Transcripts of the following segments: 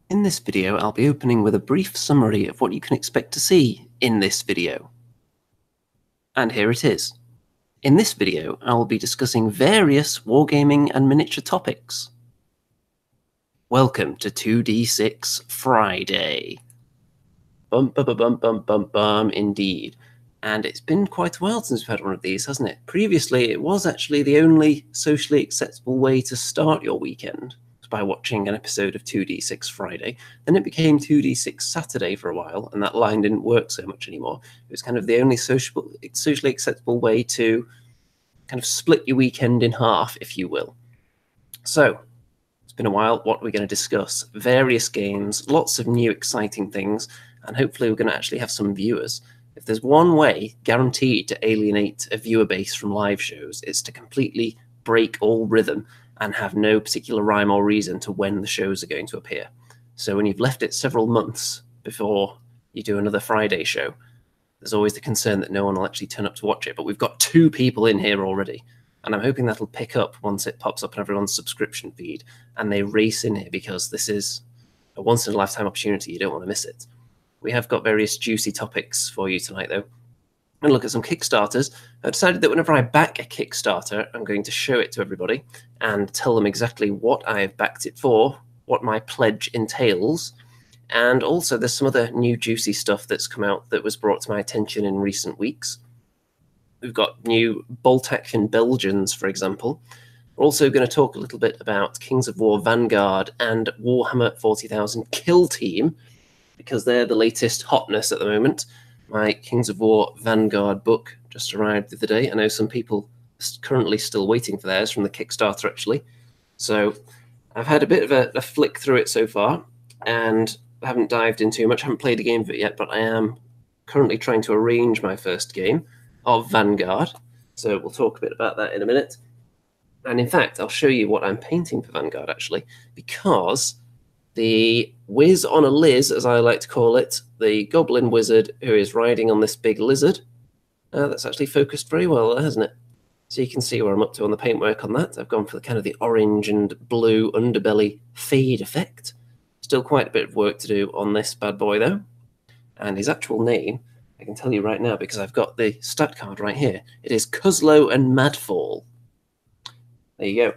In this video, I'll be opening with a brief summary of what you can expect to see in this video. And here it is. In this video, I will be discussing various wargaming and miniature topics. Welcome to 2D6 Friday. Bum bum bum bum bum bum indeed. And it's been quite a while since we've had one of these, hasn't it? Previously, it was actually the only socially acceptable way to start your weekend, by watching an episode of 2D6 Friday. Then it became 2D6 Saturday for a while, and that line didn't work so much anymore. It was kind of the only socially acceptable way to kind of split your weekend in half, if you will. So, it's been a while. What we're going to discuss? Various games, lots of new exciting things, and hopefully we're going to actually have some viewers. If there's one way guaranteed to alienate a viewer base from live shows, it's to completely break all rhythm and have no particular rhyme or reason to when the shows are going to appear. So when you've left it several months before you do another Friday show, there's always the concern that no one will actually turn up to watch it. But we've got 2 people in here already, and I'm hoping that'll pick up once it pops up on everyone's subscription feed and they race in here, because this is a once-in-a-lifetime opportunity. You don't want to miss it. We have got various juicy topics for you tonight, though. I'm going to look at some Kickstarters. I decided that whenever I back a Kickstarter, I'm going to show it to everybody and tell them exactly what I've backed it for, what my pledge entails, and also there's some other new juicy stuff that's come out that was brought to my attention in recent weeks. We've got new bolt-action Belgians, for example. We're also going to talk a little bit about Kings of War Vanguard and Warhammer 40,000 Kill Team, because they're the latest hotness at the moment. My Kings of War Vanguard book just arrived the other day. I know some people are currently still waiting for theirs from the Kickstarter, actually. So I've had a bit of a flick through it so far, and I haven't dived into much. I haven't played a game of it yet, but I am currently trying to arrange my first game of Vanguard. So we'll talk a bit about that in a minute. And in fact, I'll show you what I'm painting for Vanguard, actually, because the whiz on a Liz, as I like to call it, the goblin wizard who is riding on this big lizard, that's actually focused very well there, hasn't it? So you can see where I'm up to on the paintwork on that. I've gone for the kind of the orange and blue underbelly fade effect. Still quite a bit of work to do on this bad boy, though. And his actual name, I can tell you right now, because I've got the stat card right here. It is Cuzlo and Madfall. There you go.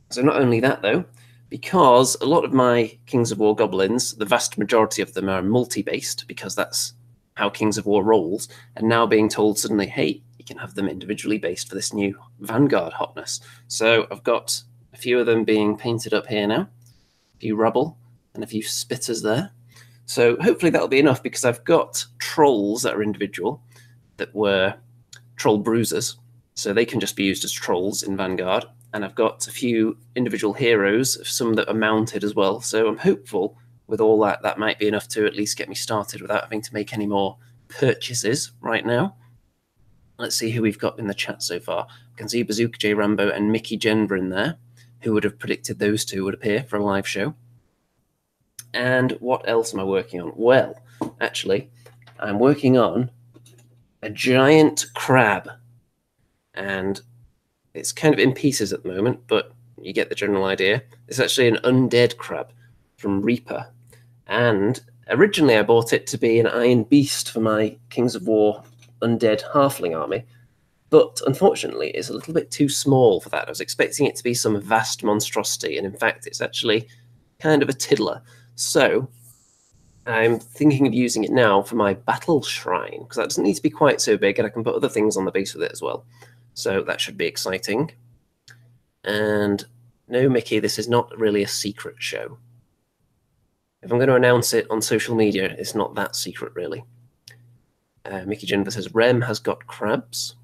So not only that, though, because a lot of my Kings of War goblins, the vast majority of them are multi-based, because that's how Kings of War rolls, and now being told suddenly, hey, you can have them individually based for this new Vanguard hotness. So I've got a few of them being painted up here now, a few rubble, and a few spitters there. So hopefully that'll be enough, because I've got trolls that are individual, that were troll bruisers, so they can just be used as trolls in Vanguard. And I've got a few individual heroes, some that are mounted as well. So I'm hopeful with all that, that might be enough to at least get me started without having to make any more purchases right now. Let's see who we've got in the chat so far. I can see Bazooka J Rambo and Mickey Jenver in there. Who would have predicted those two would appear for a live show? And what else am I working on? Well, actually, I'm working on a giant crab. And it's kind of in pieces at the moment, but you get the general idea. It's actually an undead crab from Reaper. And originally I bought it to be an Iron Beast for my Kings of War undead halfling army. But unfortunately, it's a little bit too small for that. I was expecting it to be some vast monstrosity, and in fact, it's actually kind of a tiddler. So I'm thinking of using it now for my battle shrine, because that doesn't need to be quite so big, and I can put other things on the base with it as well. So that should be exciting. And no, Mickey, this is not really a secret show. If I'm going to announce it on social media, it's not that secret, really. Mickey Jennifer says, Rem has got crabs.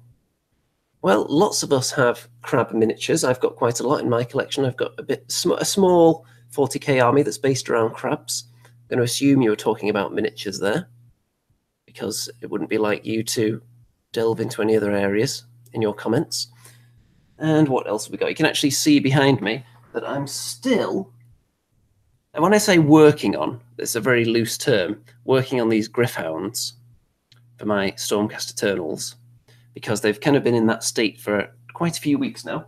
Well, lots of us have crab miniatures. I've got quite a lot in my collection. I've got a small 40k army that's based around crabs. I'm going to assume you were talking about miniatures there, because it wouldn't be like you to delve into any other areas in your comments. And what else have we got? You can actually see behind me that I'm still, and when I say working on, it's a very loose term, working on these Gryph-hounds for my Stormcast Eternals, because they've kind of been in that state for quite a few weeks now,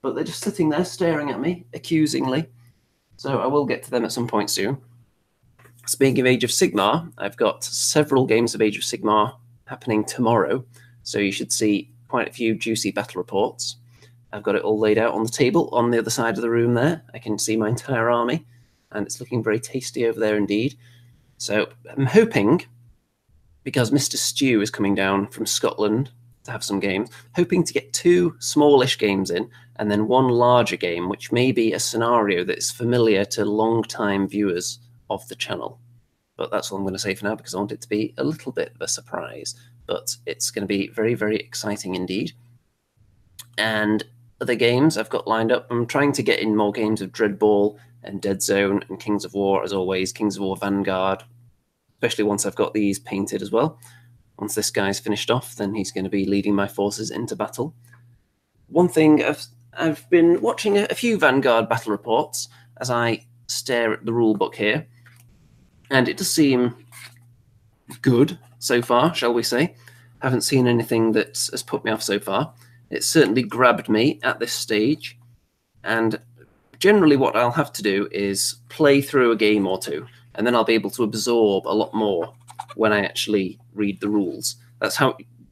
but they're just sitting there staring at me accusingly. So I will get to them at some point soon. Speaking of Age of Sigmar, I've got several games of Age of Sigmar happening tomorrow, so you should see quite a few juicy battle reports. I've got it all laid out on the table on the other side of the room there. I can see my entire army, and it's looking very tasty over there indeed. So I'm hoping, because Mr. Stew is coming down from Scotland to have some games, hoping to get 2 smallish games in, and then 1 larger game, which may be a scenario that is familiar to long-time viewers of the channel. But that's all I'm going to say for now, because I want it to be a little bit of a surprise. But it's going to be very, very exciting indeed. And other games I've got lined up, I'm trying to get in more games of Dreadball and Dead Zone and Kings of War, as always, Kings of War Vanguard, especially once I've got these painted as well. Once this guy's finished off, then he's going to be leading my forces into battle. One thing, I've been watching a few Vanguard battle reports as I stare at the rule book here, and it does seem good so far, shall we say. Haven't seen anything that has put me off so far. It's certainly grabbed me at this stage, and generally what I'll have to do is play through a game or two, and then I'll be able to absorb a lot more when I actually read the rules. That's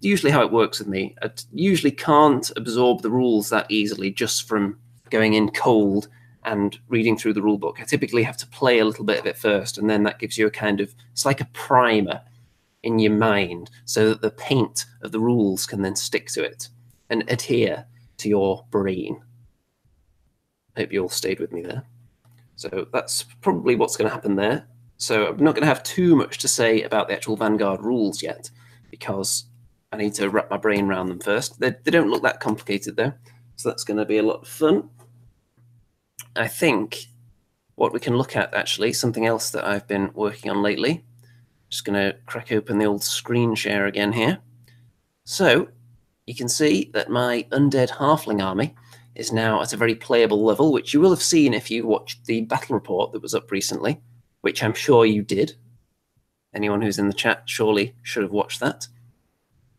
usually how it works with me. I usually can't absorb the rules that easily just from going in cold and reading through the rule book. I typically have to play a little bit of it first, and then that gives you a kind of, it's like a primer in your mind, so that the paint of the rules can then stick to it and adhere to your brain. Hope you all stayed with me there. So that's probably what's going to happen there. So I'm not going to have too much to say about the actual Vanguard rules yet, because I need to wrap my brain around them first. They don't look that complicated though, so that's going to be a lot of fun. I think what we can look at, actually, something else that I've been working on lately. Just going to crack open the old screen share again here. So you can see that my undead halfling army is now at a very playable level, which you will have seen if you watched the battle report that was up recently, which I'm sure you did. Anyone who's in the chat surely should have watched that.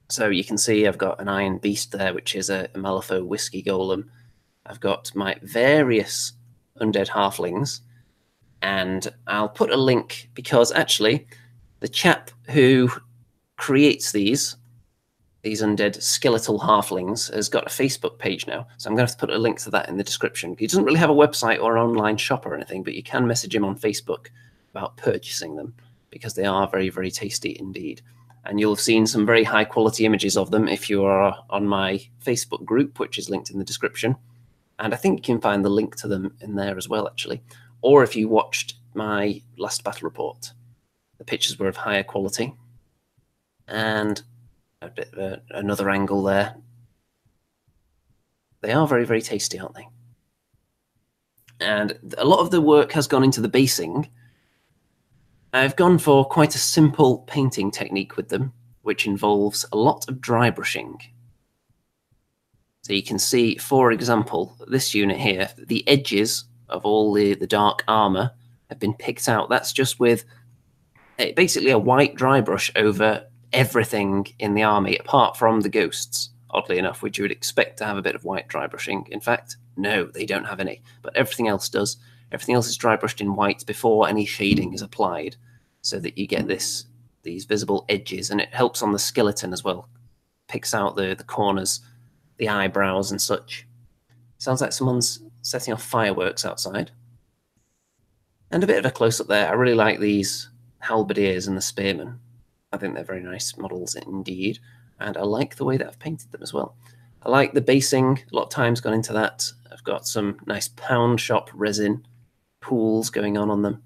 So you can see I've got an Iron Beast there, which is a Malifaux Whiskey Golem. I've got my various undead halflings, and I'll put a link, because actually the chap who creates these undead skeletal halflings has got a Facebook page now, so I'm going to have to put a link to that in the description. He doesn't really have a website or online shop or anything, but you can message him on Facebook about purchasing them, because they are very, very tasty indeed. And you'll have seen some very high quality images of them if you are on my Facebook group, which is linked in the description. And I think you can find the link to them in there as well, actually. Or if you watched my last battle report, the pictures were of higher quality. And a bit of another angle there. They are very, very tasty, aren't they? And a lot of the work has gone into the basing. I've gone for quite a simple painting technique with them, which involves a lot of dry brushing. So you can see, for example, this unit here, the edges of all the dark armor have been picked out. That's just with basically a white dry brush over everything in the army, apart from the ghosts, oddly enough, which you would expect to have a bit of white dry brushing. In fact, no, they don't have any, but everything else does. Everything else is dry brushed in white before any shading is applied, so that you get these visible edges, and it helps on the skeleton as well. Picks out the corners, the eyebrows and such. Sounds like someone's setting off fireworks outside. And a bit of a close-up there. I really like these halberdiers and the spearmen. I think they're very nice models indeed, and I like the way that I've painted them as well. I like the basing, a lot of time's gone into that. I've got some nice pound shop resin pools going on them,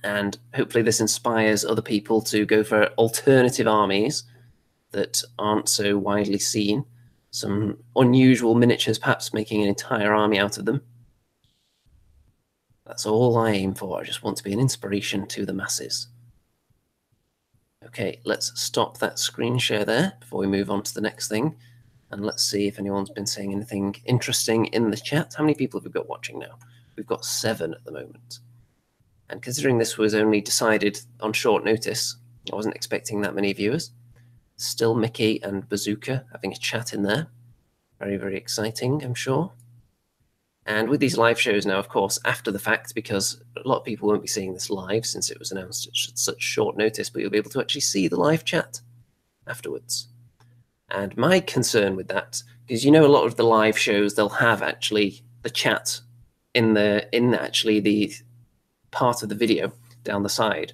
and hopefully this inspires other people to go for alternative armies that aren't so widely seen. Some unusual miniatures, perhaps making an entire army out of them. That's all I aim for. I just want to be an inspiration to the masses. Okay, let's stop that screen share there before we move on to the next thing. And let's see if anyone's been saying anything interesting in the chat. How many people have we got watching now? We've got 7 at the moment. And considering this was only decided on short notice, I wasn't expecting that many viewers. Still Mickey and Bazooka having a chat in there. Very, very exciting, I'm sure. And with these live shows now, of course, after the fact, because a lot of people won't be seeing this live since it was announced at such short notice, but you'll be able to actually see the live chat afterwards. And my concern with that, because you know a lot of the live shows, they'll have actually the chat in actually the part of the video down the side.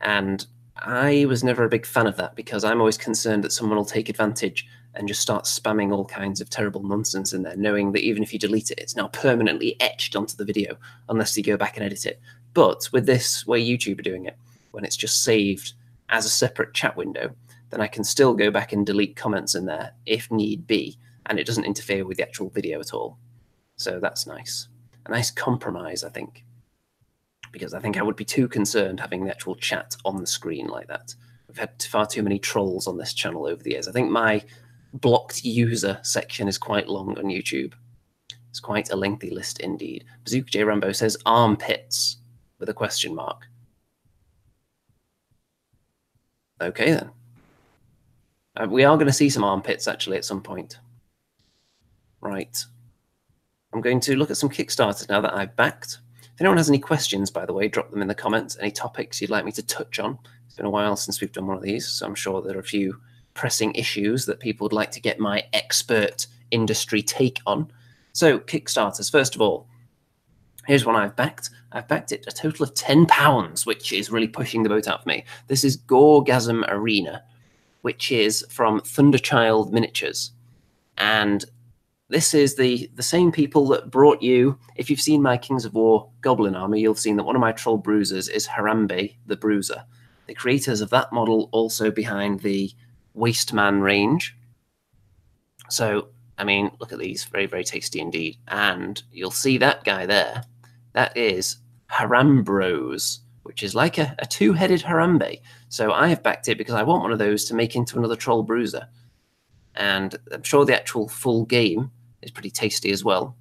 And I was never a big fan of that, because I'm always concerned that someone will take advantage and just start spamming all kinds of terrible nonsense in there, knowing that even if you delete it, it's now permanently etched onto the video, unless you go back and edit it. But with this way YouTube are doing it, when it's just saved as a separate chat window, then I can still go back and delete comments in there if need be, and it doesn't interfere with the actual video at all. So that's nice. A nice compromise, I think, because I think I would be too concerned having the actual chat on the screen like that. We've had far too many trolls on this channel over the years. I think my blocked user section is quite long on YouTube. It's quite a lengthy list indeed. Bazooka J Rambo says armpits with a question mark. Okay then. We are going to see some armpits actually at some point. Right. I'm going to look at some Kickstarters now that I've backed. If anyone has any questions, by the way, drop them in the comments. Any topics you'd like me to touch on. It's been a while since we've done one of these, so I'm sure there are a few pressing issues that people would like to get my expert industry take on. So, Kickstarters, first of all, here's one I've backed. I've backed it a total of £10, which is really pushing the boat out for me. This is Gorgasm Arena, which is from Thunderchild Miniatures. And this is the same people that brought you, if you've seen my Kings of War Goblin army, you'll have seen that one of my Troll Bruisers is Harambe the Bruiser. The creators of that model also behind the Wasteman range. So, I mean, look at these, very, very tasty indeed. And you'll see that guy there. That is Harambros, which is like a two-headed Harambe. So I have backed it because I want one of those to make into another Troll Bruiser. And I'm sure the actual full game is pretty tasty as well.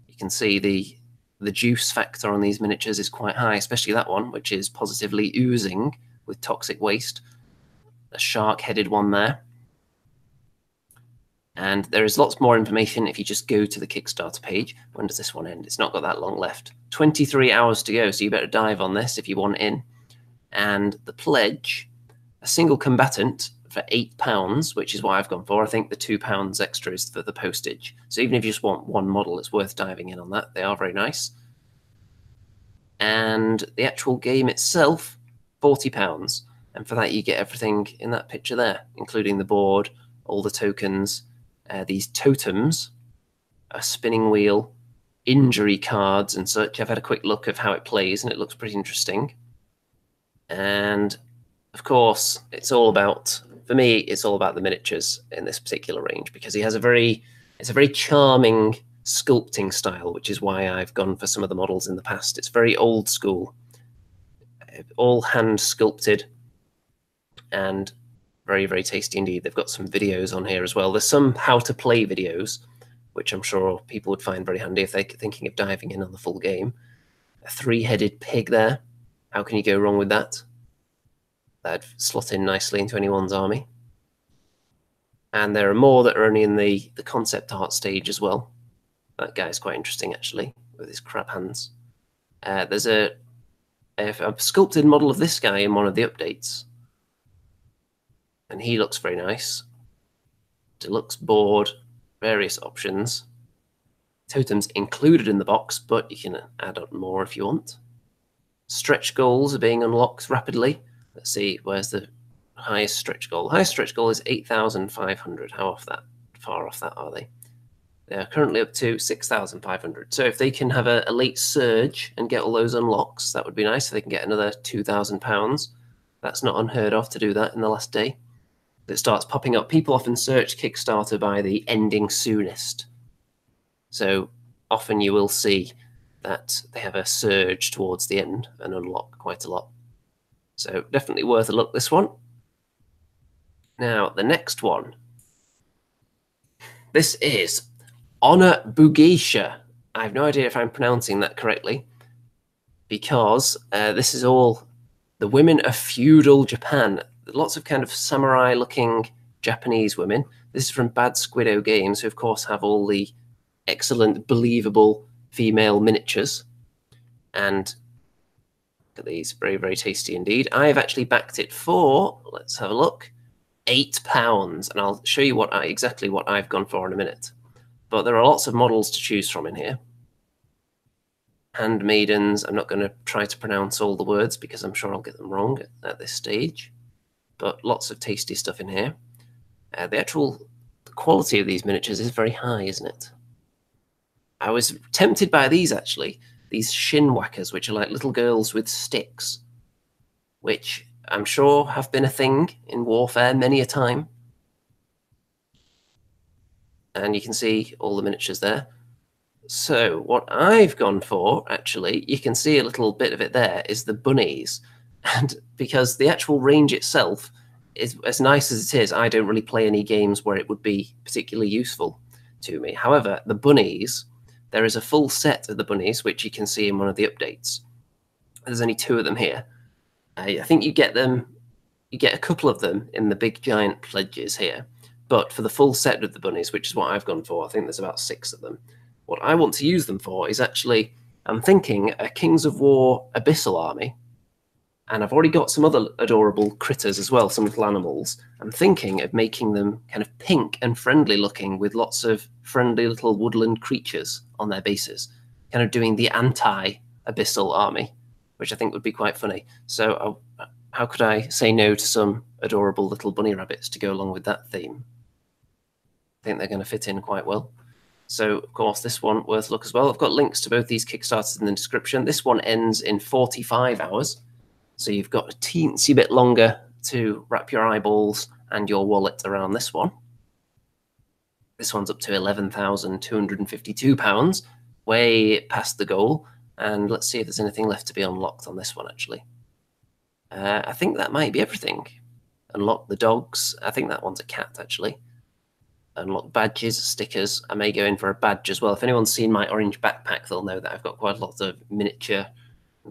You can see the juice factor on these miniatures is quite high, especially that one, which is positively oozing with toxic waste. A shark-headed one there. And there is lots more information if you just go to the Kickstarter page. When does this one end? It's not got that long left. 23 hours to go, so you better dive on this if you want in. And the pledge, a single combatant for £8, which is what I've gone for. I think the £2 extra is for the postage. So even if you just want one model, it's worth diving in on that. They are very nice. And the actual game itself, £40. And for that, you get everything in that picture there, including the board, all the tokens, these totems, a spinning wheel, injury cards and such. I've had a quick look of how it plays, and it looks pretty interesting. And, of course, it's all about, for me, it's all about the miniatures in this particular range, because he has it's a very charming sculpting style, which is why I've gone for some of the models in the past. It's very old school, all hand sculpted, and very, very tasty indeed. They've got some videos on here as well. There's some how to play videos, which I'm sure people would find very handy if they're thinking of diving in on the full game. A three-headed pig there. How can you go wrong with that? That'd slot in nicely into anyone's army. And there are more that are only in the concept art stage as well. That guy's quite interesting, actually, with his crab hands. There's a sculpted model of this guy in one of the updates. And he looks very nice. Deluxe board, various options. Totems included in the box, but you can add on more if you want. Stretch goals are being unlocked rapidly. Let's see, where's the highest stretch goal? The highest stretch goal is 8,500. How far off that are they? They are currently up to 6,500. So if they can have a late surge and get all those unlocks, that would be nice. If they can get another £2,000, that's not unheard of to do that in the last day. It starts popping up. People often search Kickstarter by the ending soonest. So often you will see that they have a surge towards the end and unlock quite a lot. So definitely worth a look, this one. Now, the next one. This is Honor Bugeisha. I have no idea if I'm pronouncing that correctly, because this is all the women of feudal Japan. Lots of kind of samurai-looking Japanese women. This is from Bad Squiddo Games, who of course have all the excellent, believable female miniatures. And look at these, very, very tasty indeed. I've actually backed it for, let's have a look, £8, and I'll show you exactly what I've gone for in a minute. But there are lots of models to choose from in here. Handmaidens, I'm not going to try to pronounce all the words because I'm sure I'll get them wrong at this stage. But lots of tasty stuff in here. The actual quality of these miniatures is very high, isn't it? I was tempted by these, actually. These shin whackers, which are like little girls with sticks, which I'm sure have been a thing in warfare many a time. And you can see all the miniatures there. So what I've gone for, actually, you can see a little bit of it there, is the bunnies. And because the actual range itself is as nice as it is, I don't really play any games where it would be particularly useful to me. However, the bunnies, there is a full set of the bunnies, which you can see in one of the updates. There's only 2 of them here. I think you get a couple of them in the big giant pledges here. But for the full set of the bunnies, which is what I've gone for, I think there's about 6 of them. What I want to use them for is actually, I'm thinking a Kings of War Abyssal army. And I've already got some other adorable critters as well, some little animals. I'm thinking of making them kind of pink and friendly looking with lots of friendly little woodland creatures on their bases. Kind of doing the anti-Abyssal army, which I think would be quite funny. So how could I say no to some adorable little bunny rabbits to go along with that theme? I think they're going to fit in quite well. So, of course, this one worth a look as well. I've got links to both these Kickstarters in the description. This one ends in 45 hours. So you've got a teensy bit longer to wrap your eyeballs and your wallet around this one. This one's up to £11,252, way past the goal. And let's see if there's anything left to be unlocked on this one, actually. I think that might be everything. Unlock the dogs. I think that one's a cat, actually. Unlock badges, stickers. I may go in for a badge as well. If anyone's seen my orange backpack, they'll know that I've got quite a lot of miniature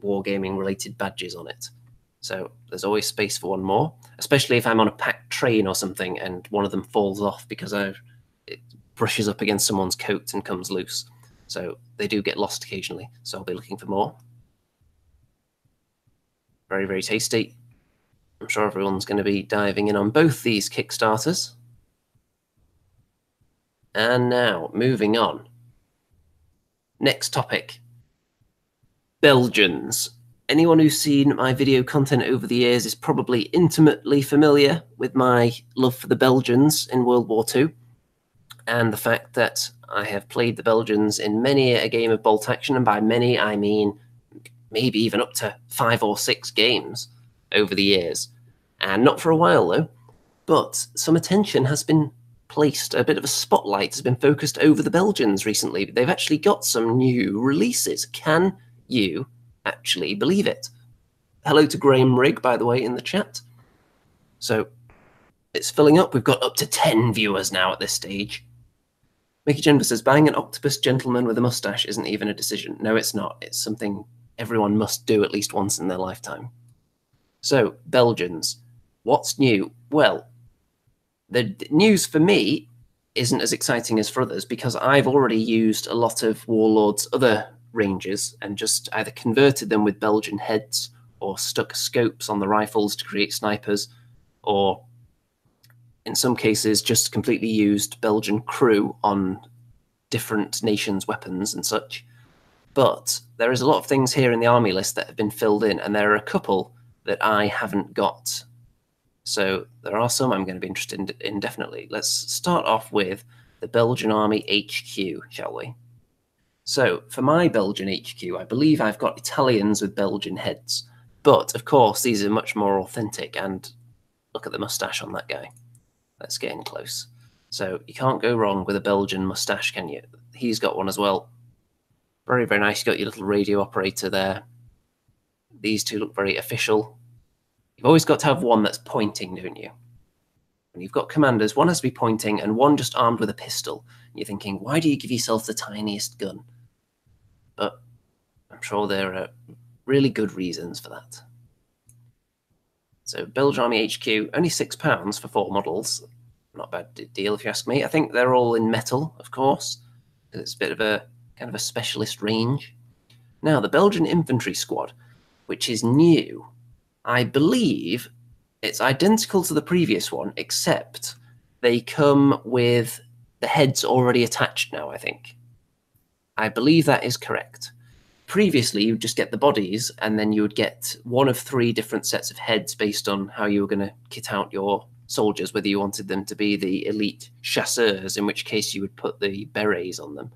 wargaming related badges on it. So there's always space for one more, especially if I'm on a packed train or something and one of them falls off because it brushes up against someone's coat and comes loose. So they do get lost occasionally, so I'll be looking for more. Very, very tasty. I'm sure everyone's going to be diving in on both these Kickstarters. And now, moving on. Next topic. Belgians. Anyone who's seen my video content over the years is probably intimately familiar with my love for the Belgians in World War II, and the fact that I have played the Belgians in many a game of bolt action, and by many I mean maybe even up to 5 or 6 games over the years. And not for a while, though, but some attention has been placed, a bit of a spotlight has been focused over the Belgians recently. They've actually got some new releases. Can you actually believe it? Hello to Graham Rigg, by the way, in the chat. So it's filling up. We've got up to 10 viewers now at this stage. Mickey Jennifer says, buying an octopus gentleman with a mustache isn't even a decision. No, it's not. It's something everyone must do at least once in their lifetime. So, Belgians, what's new? Well, the news for me isn't as exciting as for others because I've already used a lot of Warlord's other ranges and just either converted them with Belgian heads or stuck scopes on the rifles to create snipers, or in some cases just completely used Belgian crew on different nations' weapons and such. But there is a lot of things here in the army list that have been filled in, and there are a couple that I haven't got. So there are some I'm going to be interested in definitely. Let's start off with the Belgian Army HQ, shall we? So for my Belgian HQ, I believe I've got Italians with Belgian heads. But of course, these are much more authentic, and look at the mustache on that guy. Let's get in close. So you can't go wrong with a Belgian mustache, can you? He's got one as well. Very, very nice. You've got your little radio operator there. These two look very official. You've always got to have one that's pointing, don't you? When you've got commanders, one has to be pointing and one just armed with a pistol. And you're thinking, why do you give yourself the tiniest gun? But I'm sure there are really good reasons for that. So Belgian Army HQ, only £6 for 4 models. Not a bad deal if you ask me. I think they're all in metal, of course. It's a bit of a kind of a specialist range. Now, the Belgian Infantry Squad, which is new, I believe it's identical to the previous one, except they come with the heads already attached now, I think. I believe that is correct. Previously, you'd just get the bodies, and then you would get one of 3 different sets of heads based on how you were going to kit out your soldiers, whether you wanted them to be the elite chasseurs, in which case you would put the berets on them.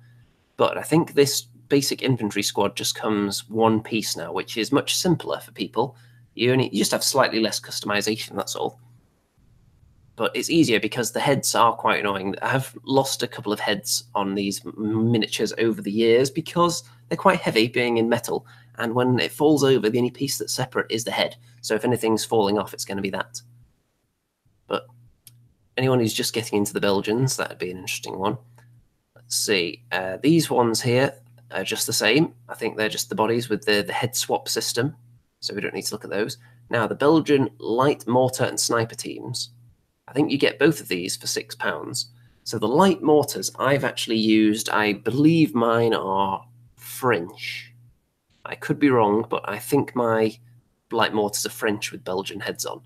But I think this basic infantry squad just comes one piece now, which is much simpler for people. You just have slightly less customization, that's all. But it's easier because the heads are quite annoying. I have lost a couple of heads on these miniatures over the years because they're quite heavy, being in metal, and when it falls over, the only piece that's separate is the head. So if anything's falling off, it's going to be that. But anyone who's just getting into the Belgians, that'd be an interesting one. Let's see. These ones here are just the same. I think they're just the bodies with the head swap system, so we don't need to look at those. Now, the Belgian light mortar and sniper teams, I think you get both of these for £6. So the light mortars I've actually used, I believe mine are French. I could be wrong, but I think my light mortars are French with Belgian heads on.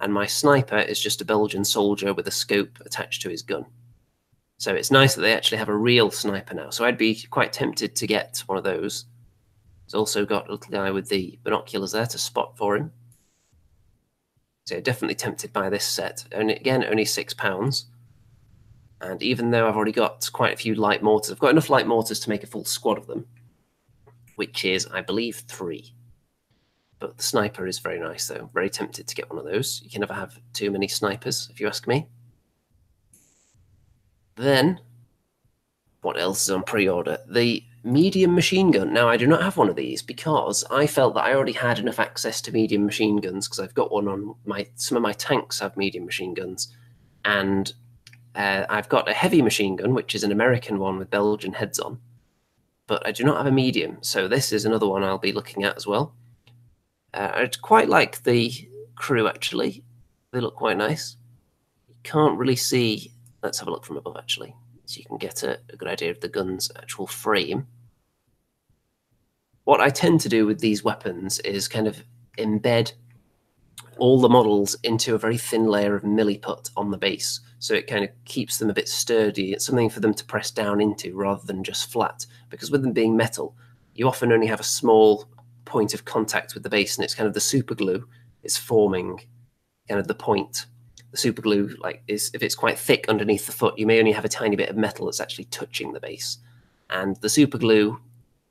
And my sniper is just a Belgian soldier with a scope attached to his gun. So it's nice that they actually have a real sniper now. So I'd be quite tempted to get one of those. It's also got a little guy with the binoculars there to spot for him. So definitely tempted by this set. And again, only £6. And even though I've already got quite a few light mortars, I've got enough light mortars to make a full squad of them, which is, I believe, 3. But the sniper is very nice, though. Very tempted to get one of those. You can never have too many snipers, if you ask me. Then, what else is on pre-order? The medium machine gun. Now, I do not have one of these because I felt that I already had enough access to medium machine guns because I've got one on some of my tanks have medium machine guns. And I've got a heavy machine gun, which is an American one with Belgian heads on. But I do not have a medium, so this is another one I'll be looking at as well. I'd quite like the crew, actually. They look quite nice. You can't really see... Let's have a look from above, actually, so you can get a good idea of the gun's actual frame. What I tend to do with these weapons is kind of embed all the models into a very thin layer of milliput on the base, so it kind of keeps them a bit sturdy. It's something for them to press down into rather than just flat, because with them being metal, you often only have a small point of contact with the base, and it's kind of the super glue is forming kind of the point. The super glue, if it's quite thick underneath the foot, you may only have a tiny bit of metal that's actually touching the base. And the super glue,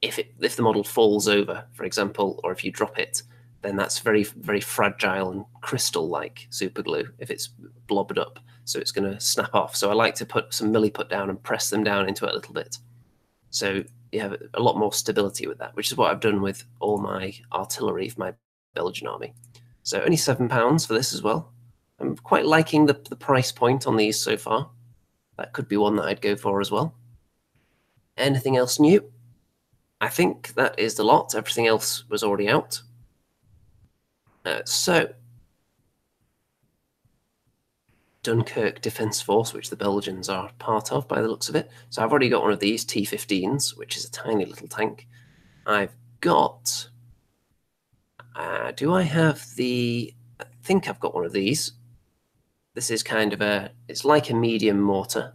if the model falls over, for example, or if you drop it, then that's very, very fragile and crystal-like super glue if it's blobbed up. So it's going to snap off. So I like to put some milliput down and press them down into it a little bit. So you have a lot more stability with that, which is what I've done with all my artillery for my Belgian army. So only £7 for this as well. I'm quite liking the price point on these so far. That could be one that I'd go for as well. Anything else new? I think that is the lot. Everything else was already out. So, Dunkirk Defence Force, which the Belgians are part of by the looks of it. So I've already got one of these T-15s, which is a tiny little tank. I've got... do I have the... I think I've got one of these. This is kind of it's like a medium mortar,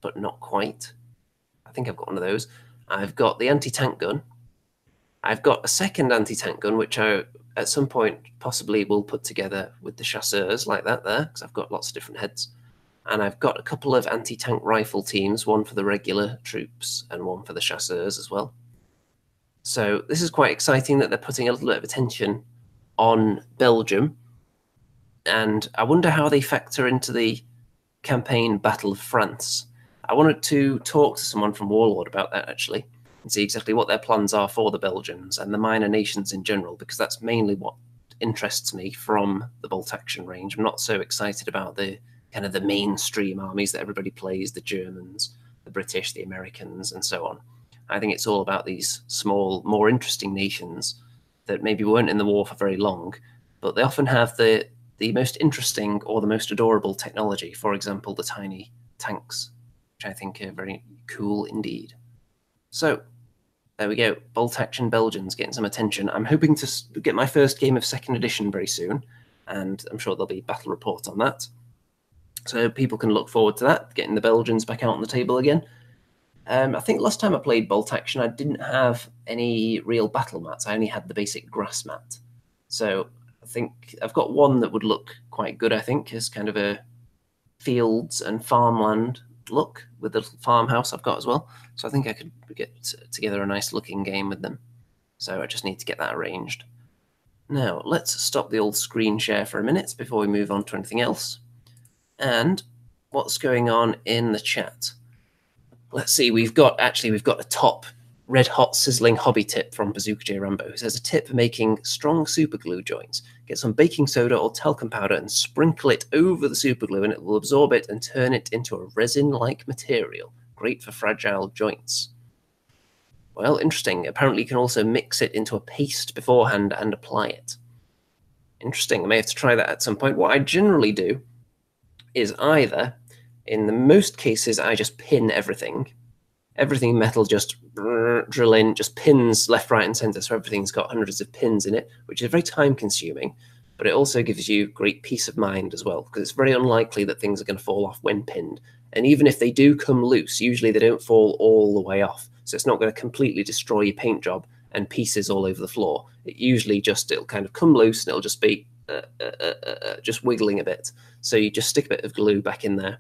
but not quite. I think I've got one of those. I've got the anti-tank gun. I've got a second anti-tank gun, which I, at some point, possibly will put together with the chasseurs like that there, because I've got lots of different heads. And I've got a couple of anti-tank rifle teams, one for the regular troops and one for the chasseurs as well. So this is quite exciting that they're putting a little bit of attention on Belgium. And I wonder how they factor into the campaign Battle of France. I wanted to talk to someone from Warlord about that, actually, and see exactly what their plans are for the Belgians and the minor nations in general, because that's mainly what interests me from the bolt action range. I'm not so excited about the kind of the mainstream armies that everybody plays, the Germans, the British, the Americans, and so on. I think it's all about these small, more interesting nations that maybe weren't in the war for very long, but they often have the most interesting or the most adorable technology. For example, the tiny tanks, which I think are very cool indeed. So there we go, Bolt Action Belgians getting some attention. I'm hoping to get my first game of 2nd edition very soon, and I'm sure there'll be battle report on that. So people can look forward to that, getting the Belgians back out on the table again. I think last time I played Bolt Action, I didn't have any real battle mats. I only had the basic grass mat. So I think I've got one that would look quite good, I think, as kind of a fields and farmland look with the little farmhouse I've got as well. So I think I could get together a nice looking game with them. So I just need to get that arranged. Now, let's stop the old screen share for a minute before we move on to anything else. And what's going on in the chat? Let's see, we've got a top red hot sizzling hobby tip from Bazooka J Rambo, who says a tip for making strong super glue joints. Get some baking soda or talcum powder and sprinkle it over the super glue and it will absorb it and turn it into a resin-like material. Great for fragile joints. Well, interesting. Apparently you can also mix it into a paste beforehand and apply it. Interesting. I may have to try that at some point. What I generally do is either, in the most cases, I just pin everything. Everything metal, just drill in, just pins left, right, and center. So everything's got hundreds of pins in it, which is very time consuming, but it also gives you great peace of mind as well, because it's very unlikely that things are going to fall off when pinned. And even if they do come loose, usually they don't fall all the way off. So it's not going to completely destroy your paint job and pieces all over the floor. It usually it'll kind of come loose and it'll just be just wiggling a bit. So you just stick a bit of glue back in there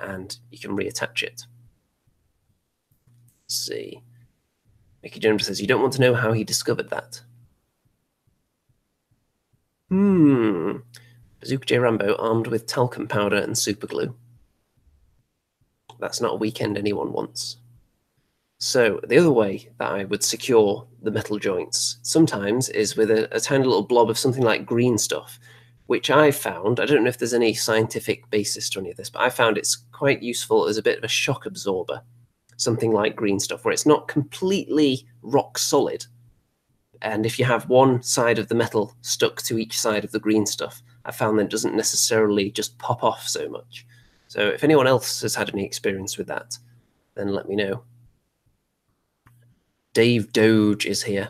and you can reattach it. Let's see. Mickey Jones says, you don't want to know how he discovered that. Bazooka J Rambo armed with talcum powder and super glue. That's not a weekend anyone wants. So the other way that I would secure the metal joints sometimes is with a tiny little blob of something like green stuff, which I found, I don't know if there's any scientific basis to any of this, but I found it's quite useful as a bit of a shock absorber. Something like green stuff, where it's not completely rock solid. And if you have one side of the metal stuck to each side of the green stuff, I found that it doesn't necessarily just pop off so much. So if anyone else has had any experience with that, then let me know. Dave Doge is here.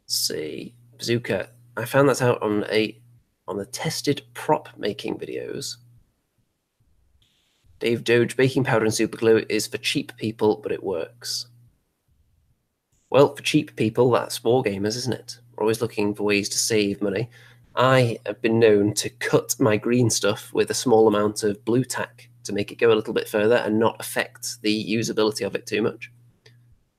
Let's see. Bazooka. I found that out on the tested prop making videos. Dave Doge, baking powder and super glue is for cheap people, but it works. Well, for cheap people, that's wargamers, isn't it? We're always looking for ways to save money. I have been known to cut my green stuff with a small amount of blue tack to make it go a little bit further and not affect the usability of it too much.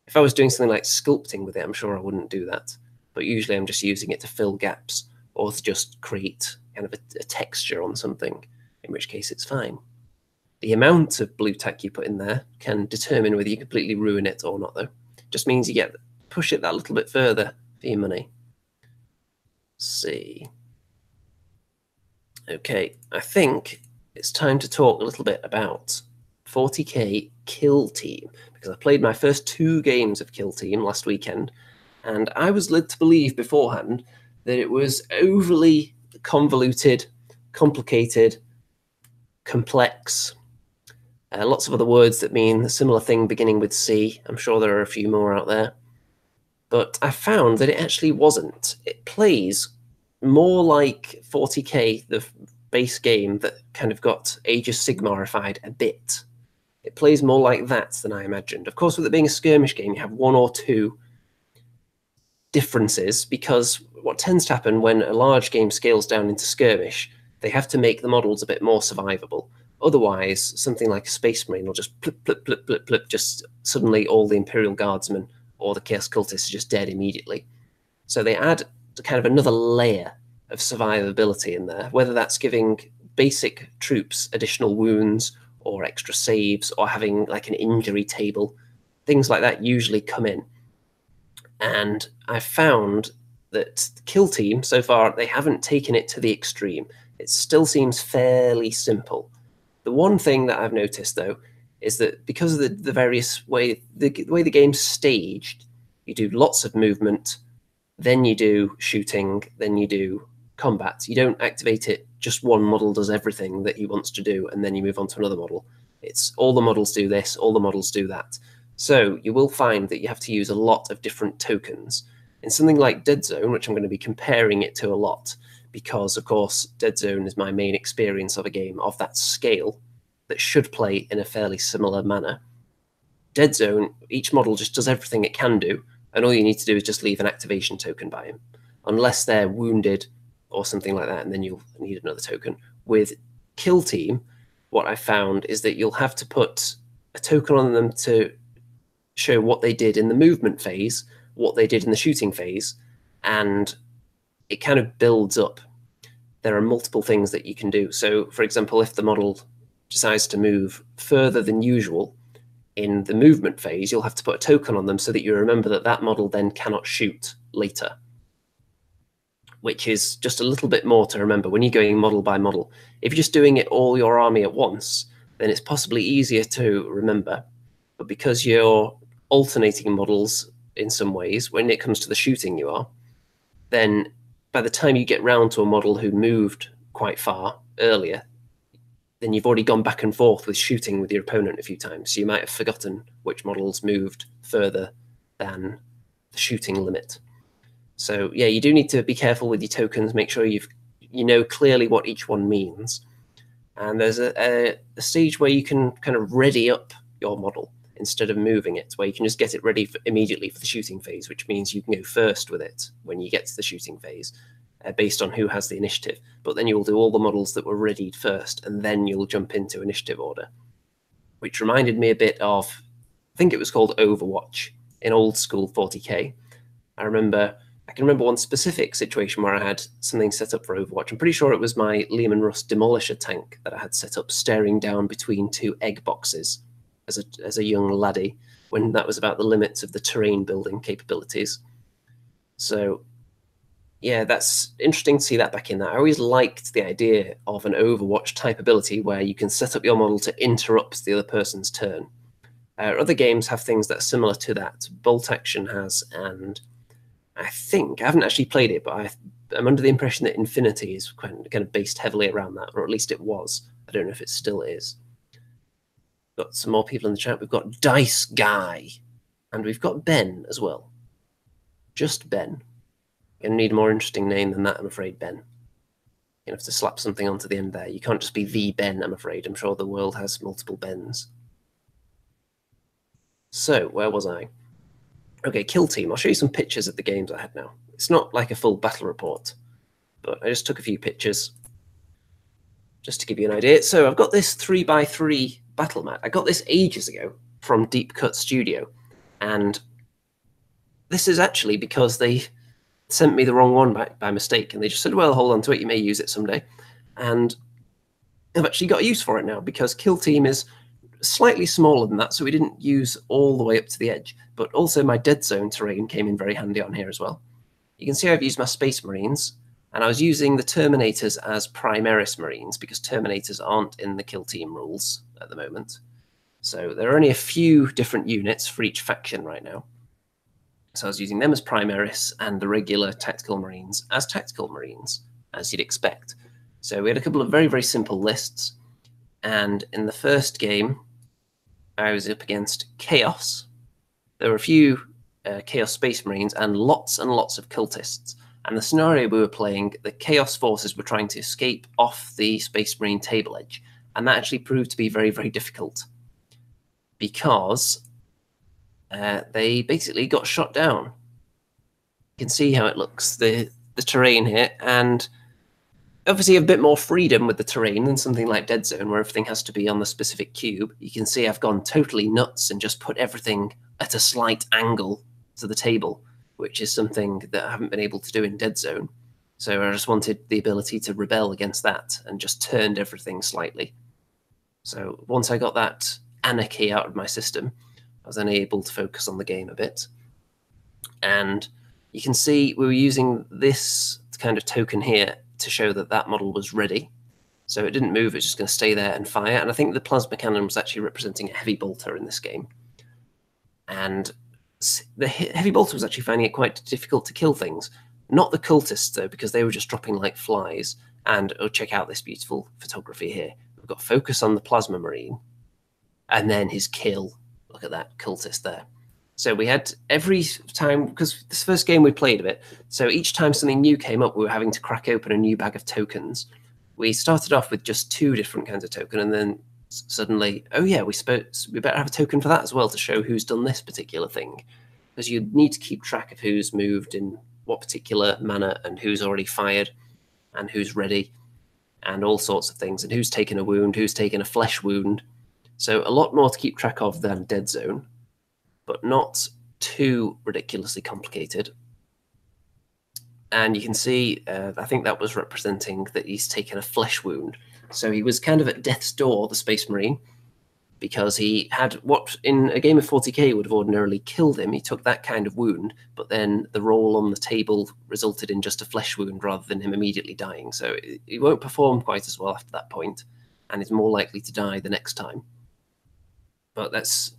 If I was doing something like sculpting with it, I'm sure I wouldn't do that. But usually I'm just using it to fill gaps or to just create kind of a texture on something, in which case it's fine. The amount of blue tack you put in there can determine whether you completely ruin it or not, though. Just means you push it that little bit further for your money. Let's see. Okay, I think it's time to talk a little bit about 40k Kill Team, because I played my first 2 games of Kill Team last weekend, and I was led to believe beforehand that it was overly convoluted, complicated, complex. Lots of other words that mean a similar thing beginning with C. I'm sure there are a few more out there. But I found that it actually wasn't. It plays more like 40k, the base game that kind of got Age of Sigmarified a bit. It plays more like that than I imagined. Of course, with it being a skirmish game, you have 1 or 2 differences, because what tends to happen when a large game scales down into skirmish, they have to make the models a bit more survivable. Otherwise, something like a Space Marine will just plip, plip, plip, plip, plip, just suddenly all the Imperial Guardsmen or the Chaos Cultists are just dead immediately. So they add kind of another layer of survivability in there, whether that's giving basic troops additional wounds or extra saves or having like an injury table. Things like that usually come in. And I found that Kill Team, so far, they haven't taken it to the extreme. It still seems fairly simple. The one thing that I've noticed, though, is that because of the various way the game's staged, you do lots of movement, then you do shooting, then you do combat. You don't activate it, just one model does everything that he wants to do, and then you move on to another model. It's all the models do this, all the models do that. So you will find that you have to use a lot of different tokens. In something like Dead Zone, which I'm going to be comparing it to a lot, because of course Dead Zone is my main experience of a game of that scale that should play in a fairly similar manner. Dead Zone, each model just does everything it can do, and all you need to do is just leave an activation token by him, unless they're wounded or something like that, and then you'll need another token. With Kill Team, what I found is that you'll have to put a token on them to show what they did in the movement phase, what they did in the shooting phase, and it kind of builds up. There are multiple things that you can do. So, for example, if the model decides to move further than usual in the movement phase, you'll have to put a token on them so that you remember that that model then cannot shoot later, which is just a little bit more to remember when you're going model by model. If you're just doing it all your army at once, then it's possibly easier to remember. But because you're alternating models in some ways, when it comes to the shooting you are, then by the time you get round to a model who moved quite far earlier, then you've already gone back and forth with shooting with your opponent a few times. So you might have forgotten which models moved further than the shooting limit. So yeah, you do need to be careful with your tokens, make sure you know clearly what each one means. And there's a stage where you can kind of ready up your model instead of moving it, where you can just get it ready immediately for the shooting phase, which means you can go first with it when you get to the shooting phase, based on who has the initiative. But then you'll do all the models that were readied first, and then you'll jump into initiative order, which reminded me a bit of, I think it was called Overwatch in old school 40k. I can remember one specific situation where I had something set up for Overwatch. I'm pretty sure it was my Lehman Russ Demolisher tank that I had set up staring down between two egg boxes as a young laddie, when that was about the limits of the terrain building capabilities. So yeah, that's interesting to see that back in that. I always liked the idea of an Overwatch type ability where you can set up your model to interrupt the other person's turn. Other games have things that are similar to that. Bolt Action has, and I haven't actually played it, but I'm under the impression that Infinity is kind of based heavily around that, or at least it was. I don't know if it still is. Got some more people in the chat. We've got Dice Guy, and we've got Ben as well. Just Ben. You're going to need a more interesting name than that, I'm afraid, Ben. You have to slap something onto the end there. You can't just be the Ben, I'm afraid. I'm sure the world has multiple Bens. So, where was I? Okay, Kill Team. I'll show you some pictures of the games I had now. It's not like a full battle report, but I just took a few pictures just to give you an idea. So I've got this 3x3 battle mat. I got this ages ago from Deep Cut Studio, and this is actually because they sent me the wrong one by mistake, and they just said, well, hold on to it, you may use it someday. And I've actually got a use for it now, because Kill Team is slightly smaller than that, so we didn't use all the way up to the edge, but also my Dead Zone terrain came in very handy on here as well. You can see I've used my Space Marines, and I was using the Terminators as Primaris Marines, because Terminators aren't in the Kill Team rules at the moment. So there are only a few different units for each faction right now. So I was using them as Primaris and the regular Tactical Marines as Tactical Marines, as you'd expect. So we had a couple of very, very simple lists. And in the first game, I was up against Chaos. There were a few Chaos Space Marines and lots of cultists. And the scenario we were playing, the Chaos forces were trying to escape off the Space Marine table edge. And that actually proved to be very, very difficult, because they basically got shot down. You can see how it looks, the terrain here, and obviously a bit more freedom with the terrain than something like Dead Zone, where everything has to be on the specific cube. You can see I've gone totally nuts and just put everything at a slight angle to the table, which is something that I haven't been able to do in Dead Zone. So I just wanted the ability to rebel against that and just turned everything slightly. So once I got that anarchy out of my system, I was then able to focus on the game a bit. And you can see we were using this kind of token here to show that that model was ready. So it didn't move, it's just going to stay there and fire. And I think the plasma cannon was actually representing a heavy bolter in this game. And the heavy bolter was actually finding it quite difficult to kill things. Not the cultists, though, because they were just dropping like flies. And oh, check out this beautiful photography here. We've got focus on the plasma marine. and then his kill. Look at that cultist there. So we had every time, because this first game we played of it, so each time something new came up, we were having to crack open a new bag of tokens. We started off with just 2 different kinds of token, and then suddenly, oh yeah, we better have a token for that as well to show who's done this particular thing. Because you need to keep track of who's moved in what particular manner, and who's already fired, and who's ready, and all sorts of things, and who's taken a wound, who's taken a flesh wound. So a lot more to keep track of than Dead Zone, but not too ridiculously complicated. And you can see, I think that was representing that he's taken a flesh wound. So he was kind of at death's door, the Space Marine, because he had what in a game of 40k would have ordinarily killed him. He took that kind of wound, but then the roll on the table resulted in just a flesh wound rather than him immediately dying. So he won't perform quite as well after that point, and is more likely to die the next time. But that's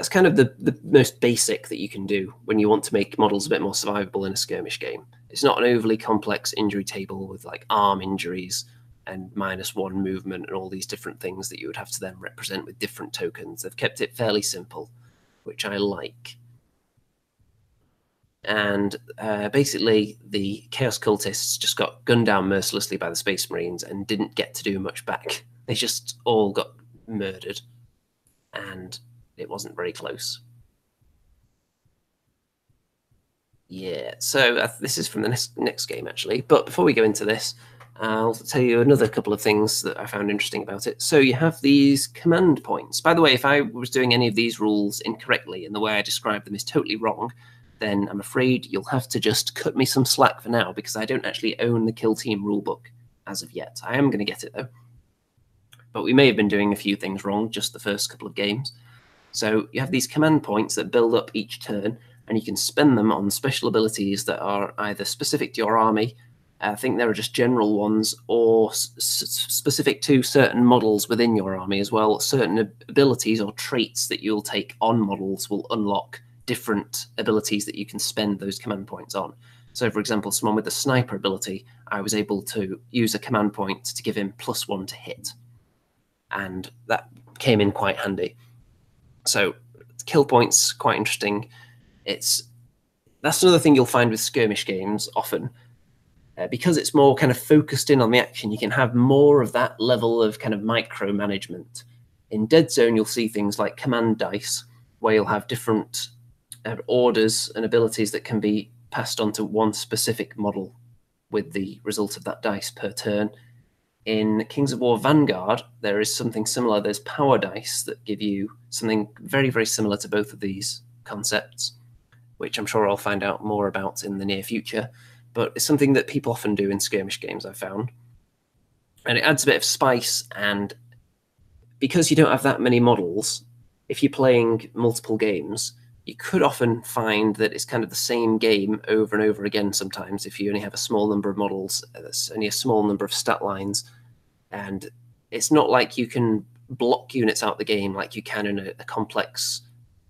kind of the most basic that you can do when you want to make models a bit more survivable in a skirmish game. It's not an overly complex injury table with like arm injuries and -1 movement and all these different things that you would have to then represent with different tokens. They've kept it fairly simple, which I like. And basically, the Chaos Cultists just got gunned down mercilessly by the Space Marines and didn't get to do much back. They just all got murdered, and it wasn't very close. Yeah, so this is from the next game, actually. But before we go into this, I'll tell you another couple of things that I found interesting about it. So you have these command points. By the way, if I was doing any of these rules incorrectly and the way I described them is totally wrong, then I'm afraid you'll have to just cut me some slack for now, because I don't actually own the Kill Team rulebook as of yet. I am going to get it, though. But we may have been doing a few things wrong just the first couple of games. So you have these command points that build up each turn, and you can spend them on special abilities that are either specific to your army, I think there are just general ones, or specific to certain models within your army as well. Certain abilities or traits that you'll take on models will unlock different abilities that you can spend those command points on. So, for example, someone with a sniper ability, I was able to use a command point to give him +1 to hit. And that came in quite handy. So, kill points, quite interesting. That's another thing you'll find with skirmish games often. Because it's more kind of focused in on the action, you can have more of that level of kind of micromanagement. In Dead Zone, you'll see things like command dice, where you'll have different orders and abilities that can be passed on to one specific model with the result of that dice per turn. In Kings of War Vanguard, there is something similar. There's power dice that give you something very, very similar to both of these concepts, which I'm sure I'll find out more about in the near future. But it's something that people often do in skirmish games, I've found. And it adds a bit of spice, and because you don't have that many models, if you're playing multiple games, you could often find that it's kind of the same game over and over again sometimes if you only have a small number of models, there's only a small number of stat lines, and it's not like you can block units out the game like you can in a complex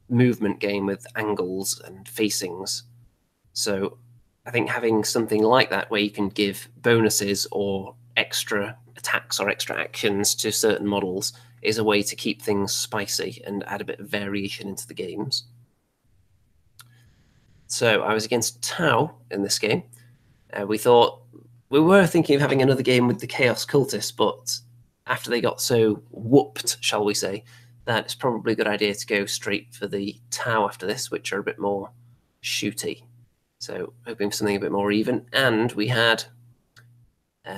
movement game with angles and facings. So I think having something like that where you can give bonuses or extra attacks or extra actions to certain models is a way to keep things spicy and add a bit of variation into the games. So I was against Tau in this game. We were thinking of having another game with the Chaos Cultists, but after they got so whooped, shall we say, that it's probably a good idea to go straight for the Tau after this, which are a bit more shooty. So hoping for something a bit more even. And we had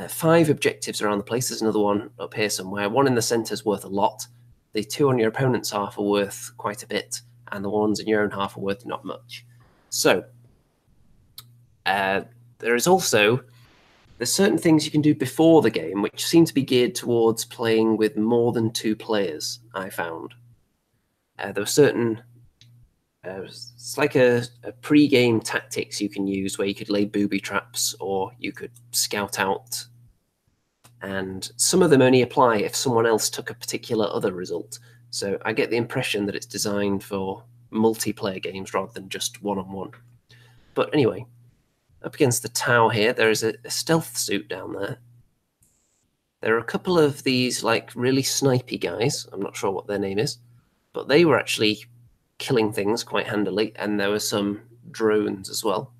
5 objectives around the place. There's another one up here somewhere. One in the centre is worth a lot. The 2 on your opponent's half are worth quite a bit. And the ones in your own half are worth not much. So there's certain things you can do before the game which seem to be geared towards playing with more than 2 players, I found. There were certain... it's like a pre-game tactics you can use where you could lay booby traps or you could scout out. And some of them only apply if someone else took a particular other result. So I get the impression that it's designed for multiplayer games rather than just one-on-one. But anyway, up against the Tau here, there is a stealth suit down there. There are a couple of these like really snipey guys. I'm not sure what their name is. but they were actually killing things quite handily, and there were some drones as well.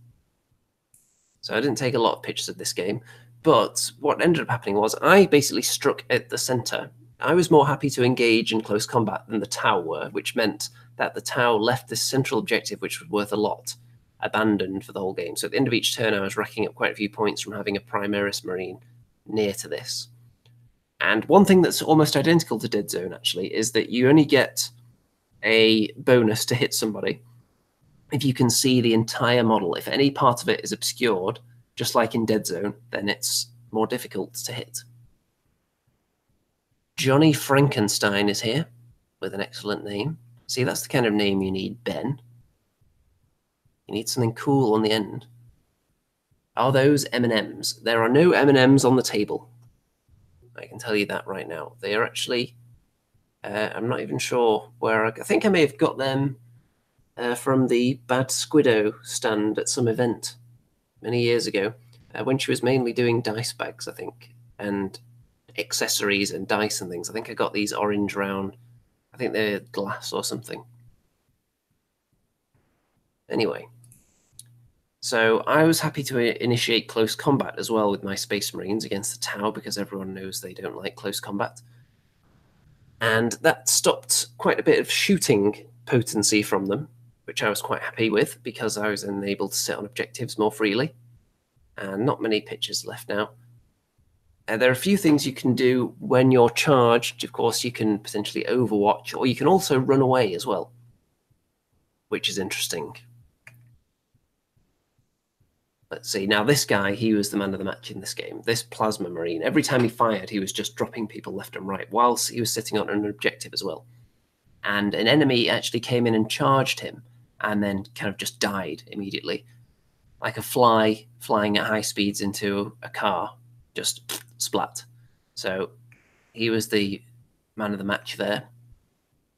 So I didn't take a lot of pictures of this game, but what ended up happening was I basically struck at the center. I was more happy to engage in close combat than the Tau were, which meant that the Tau left this central objective, which was worth a lot, abandoned for the whole game. So at the end of each turn, I was racking up quite a few points from having a Primaris Marine near to this. And one thing that's almost identical to Dead Zone, actually, is that you only get a bonus to hit somebody if you can see the entire model. If any part of it is obscured, just like in Dead Zone, then it's more difficult to hit. Johnny Frankenstein is here with an excellent name. See, that's the kind of name you need, Ben. You need something cool on the end. Are those M&Ms? There are no M&Ms on the table. I can tell you that right now. They are actually, I'm not even sure where, I think I may have got them from the Bad Squiddo stand at some event many years ago, when she was mainly doing dice bags, I think, and accessories and dice and things. I think I got these orange round, I think they're glass or something. Anyway, so I was happy to initiate close combat as well with my Space Marines against the Tau, because everyone knows they don't like close combat. And that stopped quite a bit of shooting potency from them, which I was quite happy with, because I was then able to sit on objectives more freely. And not many pictures left now. There are a few things you can do when you're charged. Of course, you can potentially overwatch, or you can also run away as well, which is interesting. Let's see. Now, this guy, he was the man of the match in this game. This Plasma Marine, every time he fired, he was just dropping people left and right, whilst he was sitting on an objective as well. And an enemy actually came in and charged him, and then kind of just died immediately. Like a fly flying at high speeds into a car, just splat. So he was the man of the match there.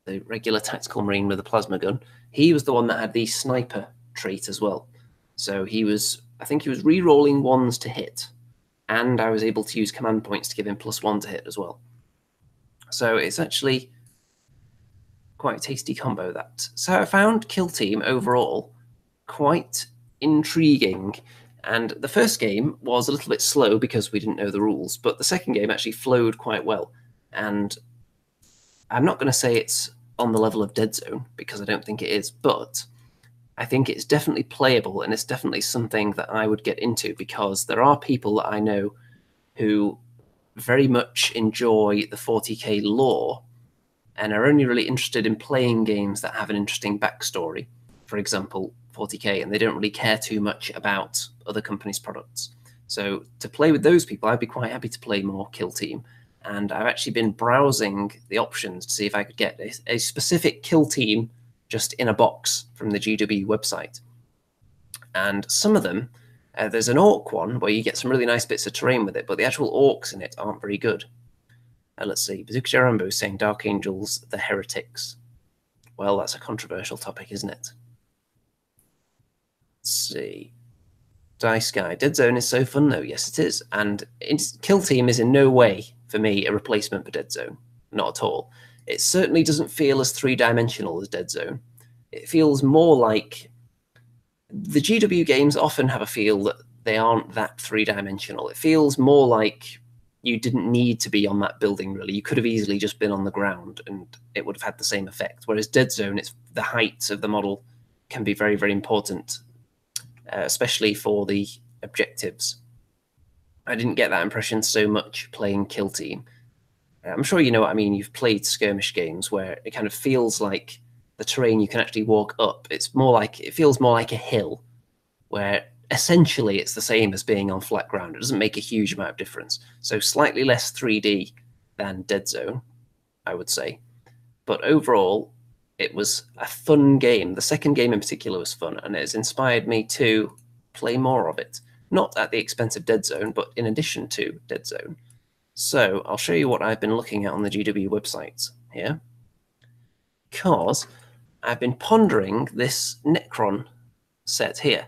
The regular tactical Marine with a plasma gun. He was the one that had the sniper trait as well. So he was, I think he was re-rolling ones to hit, and I was able to use command points to give him +1 to hit as well. So it's actually quite a tasty combo, that. So I found Kill Team overall quite intriguing, and the first game was a little bit slow because we didn't know the rules, but the second game actually flowed quite well. And I'm not going to say it's on the level of Dead Zone, because I don't think it is, but I think it's definitely playable, and it's definitely something that I would get into, because there are people that I know who very much enjoy the 40k lore and are only really interested in playing games that have an interesting backstory. For example, 40k, and they don't really care too much about other companies' products. So to play with those people, I'd be quite happy to play more Kill Team. And I've actually been browsing the options to see if I could get a specific Kill Team just in a box from the GW website. And some of them, there's an orc one where you get some really nice bits of terrain with it, but the actual orcs in it aren't very good. Let's see, Bazooka Jarambo is saying Dark Angels, the heretics. Well, that's a controversial topic, isn't it? Let's see. Dice Guy. Dead Zone is so fun, though. Yes, it is. And Kill Team is in no way, for me, a replacement for Dead Zone. Not at all. It certainly doesn't feel as three-dimensional as Dead Zone. It feels more like... The GW games often have a feel that they aren't that three-dimensional. It feels more like you didn't need to be on that building, really. You could have easily just been on the ground, and it would have had the same effect. Whereas Dead Zone, it's the height of the model can be very, very important, especially for the objectives. I didn't get that impression so much playing Kill Team. I'm sure you know what I mean. You've played skirmish games where it kind of feels like the terrain you can actually walk up. It's more like, it feels more like a hill, where essentially it's the same as being on flat ground. It doesn't make a huge amount of difference. So slightly less 3D than Dead Zone, I would say. But overall, it was a fun game. The second game in particular was fun, and it has inspired me to play more of it. Not at the expense of Dead Zone, but in addition to Dead Zone. So I'll show you what I've been looking at on the GW website here, because I've been pondering this Necron set here.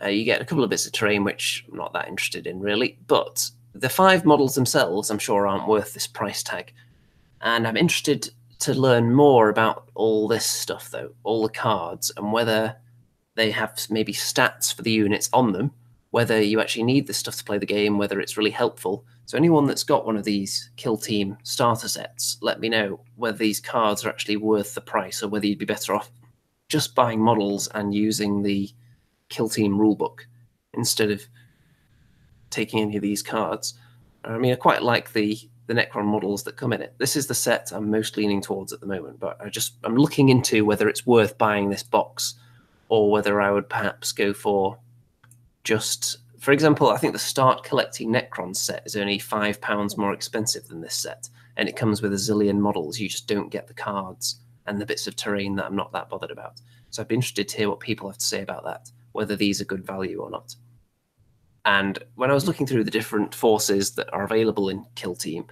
You get a couple of bits of terrain, which I'm not that interested in, really, but the 5 models themselves, I'm sure, aren't worth this price tag. And I'm interested to learn more about all this stuff, though, all the cards, and whether they have maybe stats for the units on them, whether you actually need this stuff to play the game, whether it's really helpful. So anyone that's got one of these Kill Team starter sets, let me know whether these cards are actually worth the price, or whether you'd be better off just buying models and using the Kill Team rulebook instead of taking any of these cards. I mean, I quite like the Necron models that come in it. This is the set I'm most leaning towards at the moment, but I'm looking into whether it's worth buying this box, or whether I would perhaps go for just, for example, I think the Start Collecting Necrons set is only £5 more expensive than this set, and it comes with a zillion models. You just don't get the cards and the bits of terrain that I'm not that bothered about. So I'd be interested to hear what people have to say about that, whether these are good value or not. And when I was looking through the different forces that are available in Kill Team,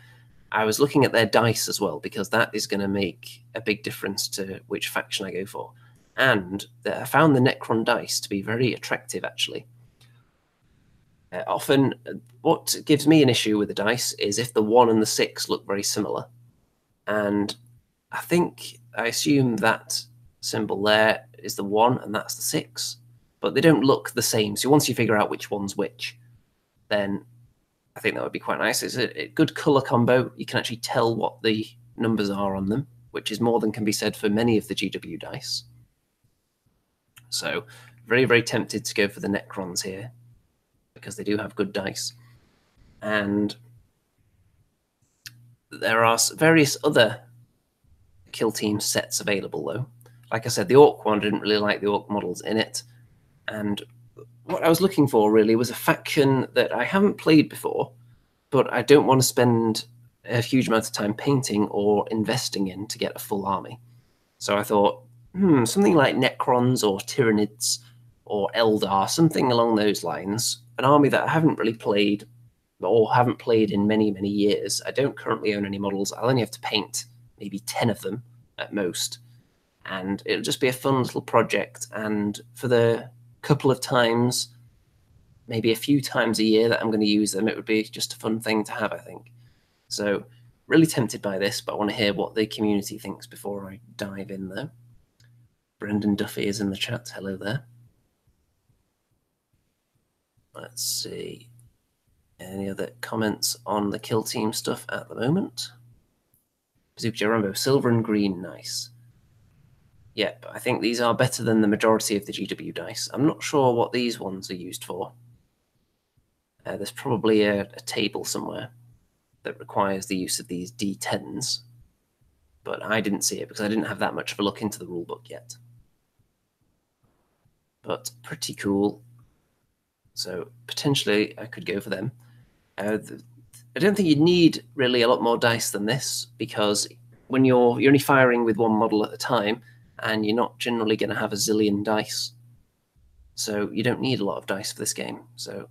I was looking at their dice as well, because that is going to make a big difference to which faction I go for. And I found the Necron dice to be very attractive, actually. Often, what gives me an issue with the dice is if the 1 and the 6 look very similar. And I assume that symbol there is the 1 and that's the 6. But they don't look the same. So once you figure out which one's which, then I think that would be quite nice. It's a good colour combo. You can actually tell what the numbers are on them, which is more than can be said for many of the GW dice. So very, very tempted to go for the Necrons here, because they do have good dice. And there are various other Kill Team sets available, though. Like I said, the Orc one, I didn't really like the Orc models in it. And what I was looking for really was a faction that I haven't played before, but I don't want to spend a huge amount of time painting or investing in to get a full army. So I thought, something like Necrons or Tyranids or Eldar, something along those lines. An army that I haven't really played, or haven't played in many, many years. I don't currently own any models. I'll only have to paint maybe 10 of them at most. And it'll just be a fun little project. And for the couple of times, maybe a few times a year that I'm going to use them, it would be just a fun thing to have, I think. So really tempted by this, but I want to hear what the community thinks before I dive in, though. Brendan Duffy is in the chat. Hello there. Let's see. Any other comments on the Kill Team stuff at the moment? Bazooka Rambo, silver and green, nice. Yep, I think these are better than the majority of the GW dice. I'm not sure what these ones are used for. There's probably a table somewhere that requires the use of these D10s, but I didn't see it because I didn't have that much of a look into the rulebook yet. But pretty cool. So potentially I could go for them. I don't think you'd need really a lot more dice than this, because when you're only firing with one model at a time, and you're not generally going to have a zillion dice. So you don't need a lot of dice for this game. So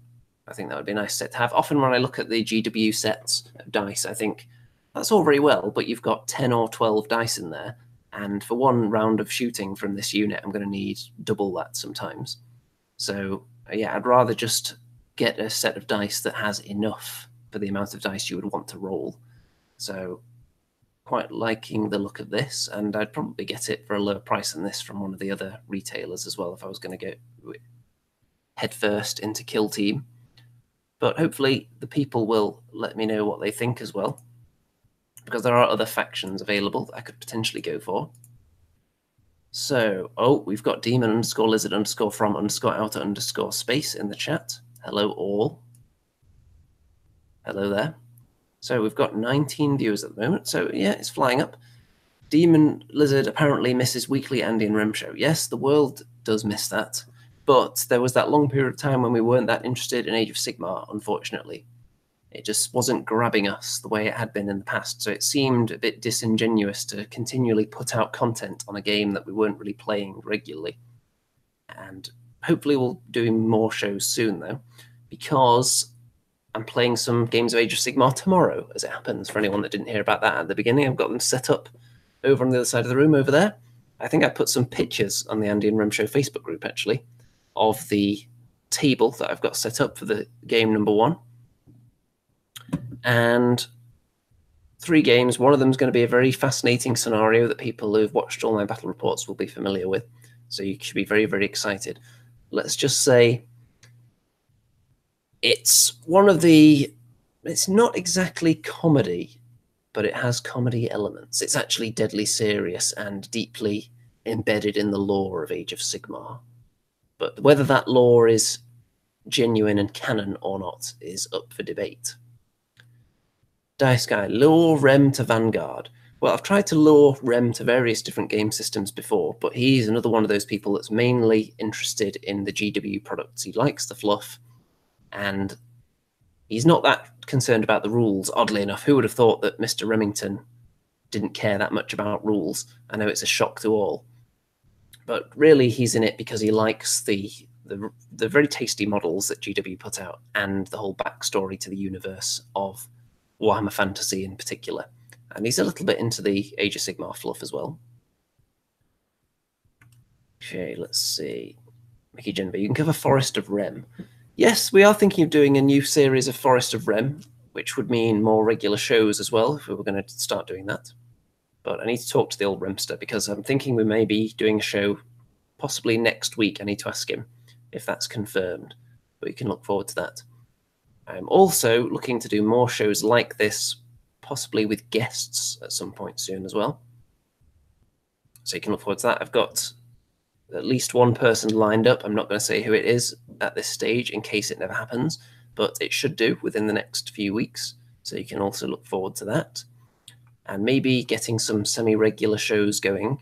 I think that would be a nice set to have. Often when I look at the GW sets of dice, I think that's all very well, but you've got 10 or 12 dice in there. And for one round of shooting from this unit, I'm going to need double that sometimes. So yeah, I'd rather just get a set of dice that has enough for the amount of dice you would want to roll. So quite liking the look of this, and I'd probably get it for a lower price than this from one of the other retailers as well if I was going to go headfirst into Kill Team. But hopefully the people will let me know what they think as well, because there are other factions available that I could potentially go for. So, we've got demon_lizard_from_outer_space in the chat. Hello all. Hello there. So we've got 19 viewers at the moment. So yeah, it's flying up. Demon Lizard apparently misses weekly Andy and Rem show. Yes, the world does miss that. But there was that long period of time when we weren't that interested in Age of Sigmar, unfortunately. It just wasn't grabbing us the way it had been in the past. So it seemed a bit disingenuous to continually put out content on a game that we weren't really playing regularly. And hopefully we'll do more shows soon, though, because I'm playing some games of Age of Sigmar tomorrow, as it happens. For anyone that didn't hear about that at the beginning, I've got them set up over on the other side of the room over there. I think I put some pictures on the Andy and Rem Show Facebook group, actually, of the table that I've got set up for the game number 1. And 3 games. One of them is going to be a very fascinating scenario that people who've watched all my battle reports will be familiar with. So you should be very, very excited. Let's just say it's one of the... It's not exactly comedy, but it has comedy elements. It's actually deadly serious and deeply embedded in the lore of Age of Sigmar. But whether that lore is genuine and canon or not is up for debate. Dice Guy, lure Rem to Vanguard. Well, I've tried to lure Rem to various different game systems before, but he's another one of those people that's mainly interested in the GW products. He likes the fluff, and he's not that concerned about the rules, oddly enough. Who would have thought that Mr. Remington didn't care that much about rules? I know it's a shock to all. But really, he's in it because he likes the very tasty models that GW put out and the whole backstory to the universe of Warhammer Fantasy in particular. And he's a little bit into the Age of Sigmar fluff as well. Okay, let's see. Mickey Genby, you can cover Forest of Rem. Yes, we are thinking of doing a new series of Forest of Rem, which would mean more regular shows as well, if we were going to start doing that. But I need to talk to the old Remster, because I'm thinking we may be doing a show possibly next week. I need to ask him if that's confirmed, but you can look forward to that. I'm also looking to do more shows like this, possibly with guests at some point soon as well. So you can look forward to that. I've got at least one person lined up. I'm not going to say who it is at this stage in case it never happens, but it should do within the next few weeks. So you can also look forward to that. And maybe getting some semi-regular shows going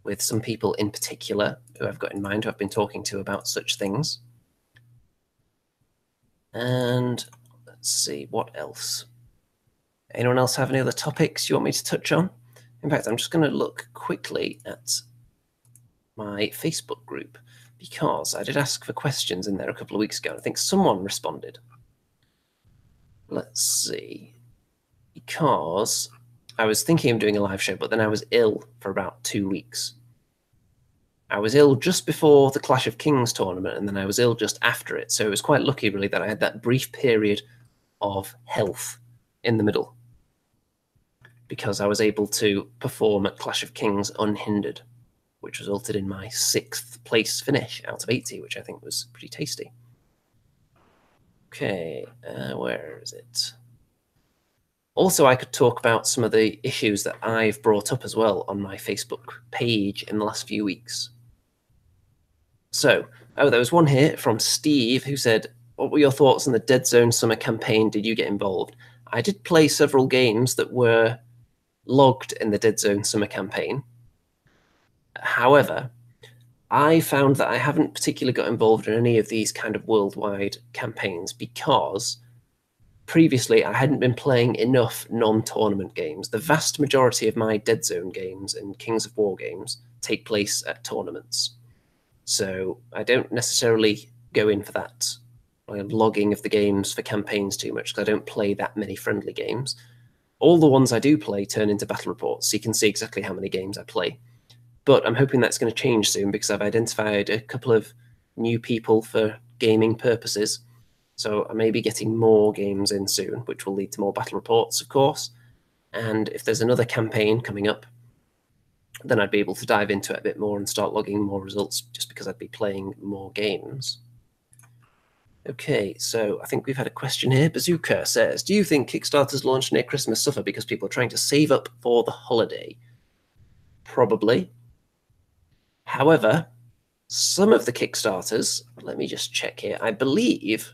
with some people in particular who I've got in mind, who I've been talking to about such things. And let's see, what else? Anyone else have any other topics you want me to touch on? In fact, I'm just going to look quickly at my Facebook group, because I did ask for questions in there a couple of weeks ago. I think someone responded. Let's see. Because I was thinking of doing a live show, but then I was ill for about 2 weeks. I was ill just before the Clash of Kings tournament, and then I was ill just after it. So it was quite lucky, really, that I had that brief period of health in the middle, because I was able to perform at Clash of Kings unhindered, which resulted in my 6th place finish out of 80, which I think was pretty tasty. Okay, where is it? Also, I could talk about some of the issues that I've brought up as well on my Facebook page in the last few weeks. So, there was one here from Steve who said, what were your thoughts on the Dead Zone summer campaign? Did you get involved? I did play several games that were logged in the Dead Zone summer campaign. However, I found that I haven't particularly got involved in any of these kind of worldwide campaigns because previously I hadn't been playing enough non-tournament games. The vast majority of my Dead Zone games and Kings of War games take place at tournaments. So I don't necessarily go in for that logging of the games for campaigns too much, because I don't play that many friendly games. All the ones I do play turn into battle reports, so you can see exactly how many games I play. But I'm hoping that's going to change soon, because I've identified a couple of new people for gaming purposes. So I may be getting more games in soon, which will lead to more battle reports, of course. And if there's another campaign coming up, then I'd be able to dive into it a bit more and start logging more results, just because I'd be playing more games. Okay, so I think we've had a question here. Bazooka says, do you think Kickstarters launched near Christmas suffer because people are trying to save up for the holiday? Probably. However, some of the Kickstarters, let me just check here, I believe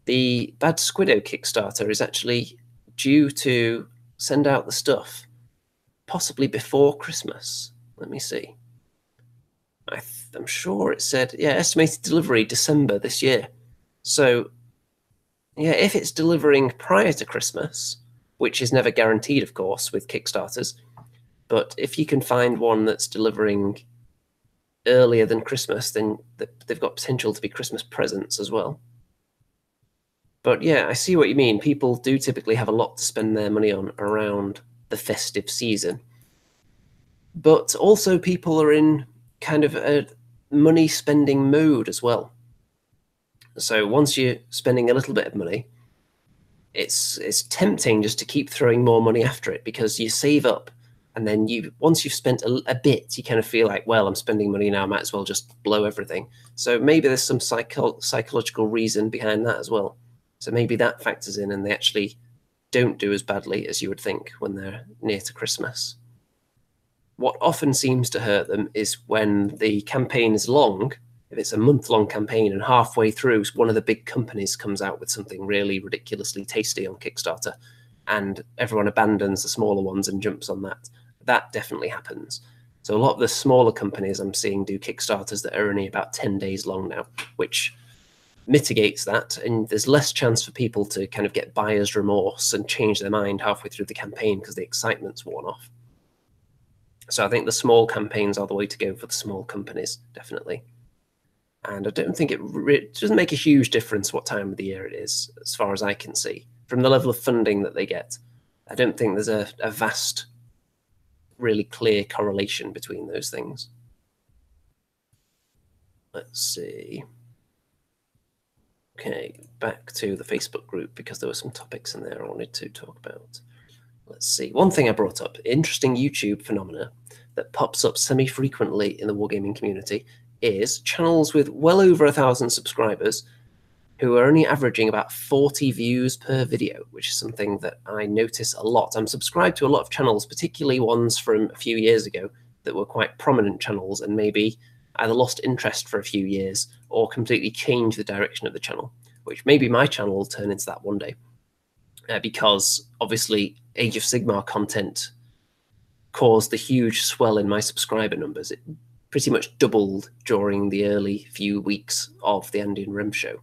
the Bad Squiddo Kickstarter is actually due to send out the stuff possibly before Christmas. Let me see. I'm sure it said, yeah, estimated delivery December this year. So, yeah, if it's delivering prior to Christmas, which is never guaranteed, of course, with Kickstarters, but if you can find one that's delivering earlier than Christmas, then they've got potential to be Christmas presents as well. But yeah, I see what you mean. People do typically have a lot to spend their money on around the festive season. But also people are in kind of a money spending mode as well. So once you're spending a little bit of money, it's tempting just to keep throwing more money after it, because you save up, and then once you've spent a bit, you kind of feel like, well, I'm spending money now, I might as well just blow everything. So maybe there's some psychological reason behind that as well. So maybe that factors in, and they actually don't do as badly as you would think when they're near to Christmas. What often seems to hurt them is when the campaign is long. If it's a month-long campaign and halfway through, one of the big companies comes out with something really ridiculously tasty on Kickstarter, and everyone abandons the smaller ones and jumps on that. That definitely happens. So a lot of the smaller companies I'm seeing do Kickstarters that are only about 10 days long now, which mitigates that, and there's less chance for people to kind of get buyer's remorse and change their mind halfway through the campaign because the excitement's worn off. So I think the small campaigns are the way to go for the small companies, definitely. And I don't think it doesn't make a huge difference what time of the year it is, as far as I can see. From the level of funding that they get, I don't think there's a vast, really clear correlation between those things. Let's see. Okay, back to the Facebook group, because there were some topics in there I wanted to talk about. Let's see. One thing I brought up, interesting YouTube phenomena that pops up semi-frequently in the wargaming community, is channels with well over 1,000 subscribers who are only averaging about 40 views per video, which is something that I notice a lot. I'm subscribed to a lot of channels, particularly ones from a few years ago that were quite prominent channels and maybe either lost interest for a few years or completely changed the direction of the channel, which maybe my channel will turn into that one day. Because obviously Age of Sigmar content caused the huge swell in my subscriber numbers. It pretty much doubled during the early few weeks of the Andean Rim show,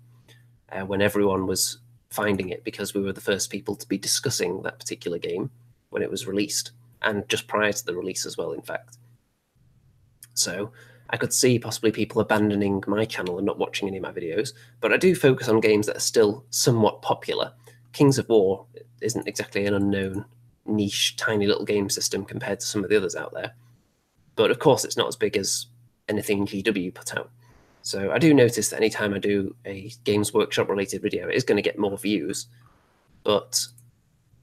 when everyone was finding it, because we were the first people to be discussing that particular game when it was released, and just prior to the release as well, in fact. So I could see possibly people abandoning my channel and not watching any of my videos, but I do focus on games that are still somewhat popular. Kings of War isn't exactly an unknown, niche, tiny little game system compared to some of the others out there. But of course, it's not as big as anything GW put out. So I do notice that anytime I do a Games Workshop related video, it is going to get more views. But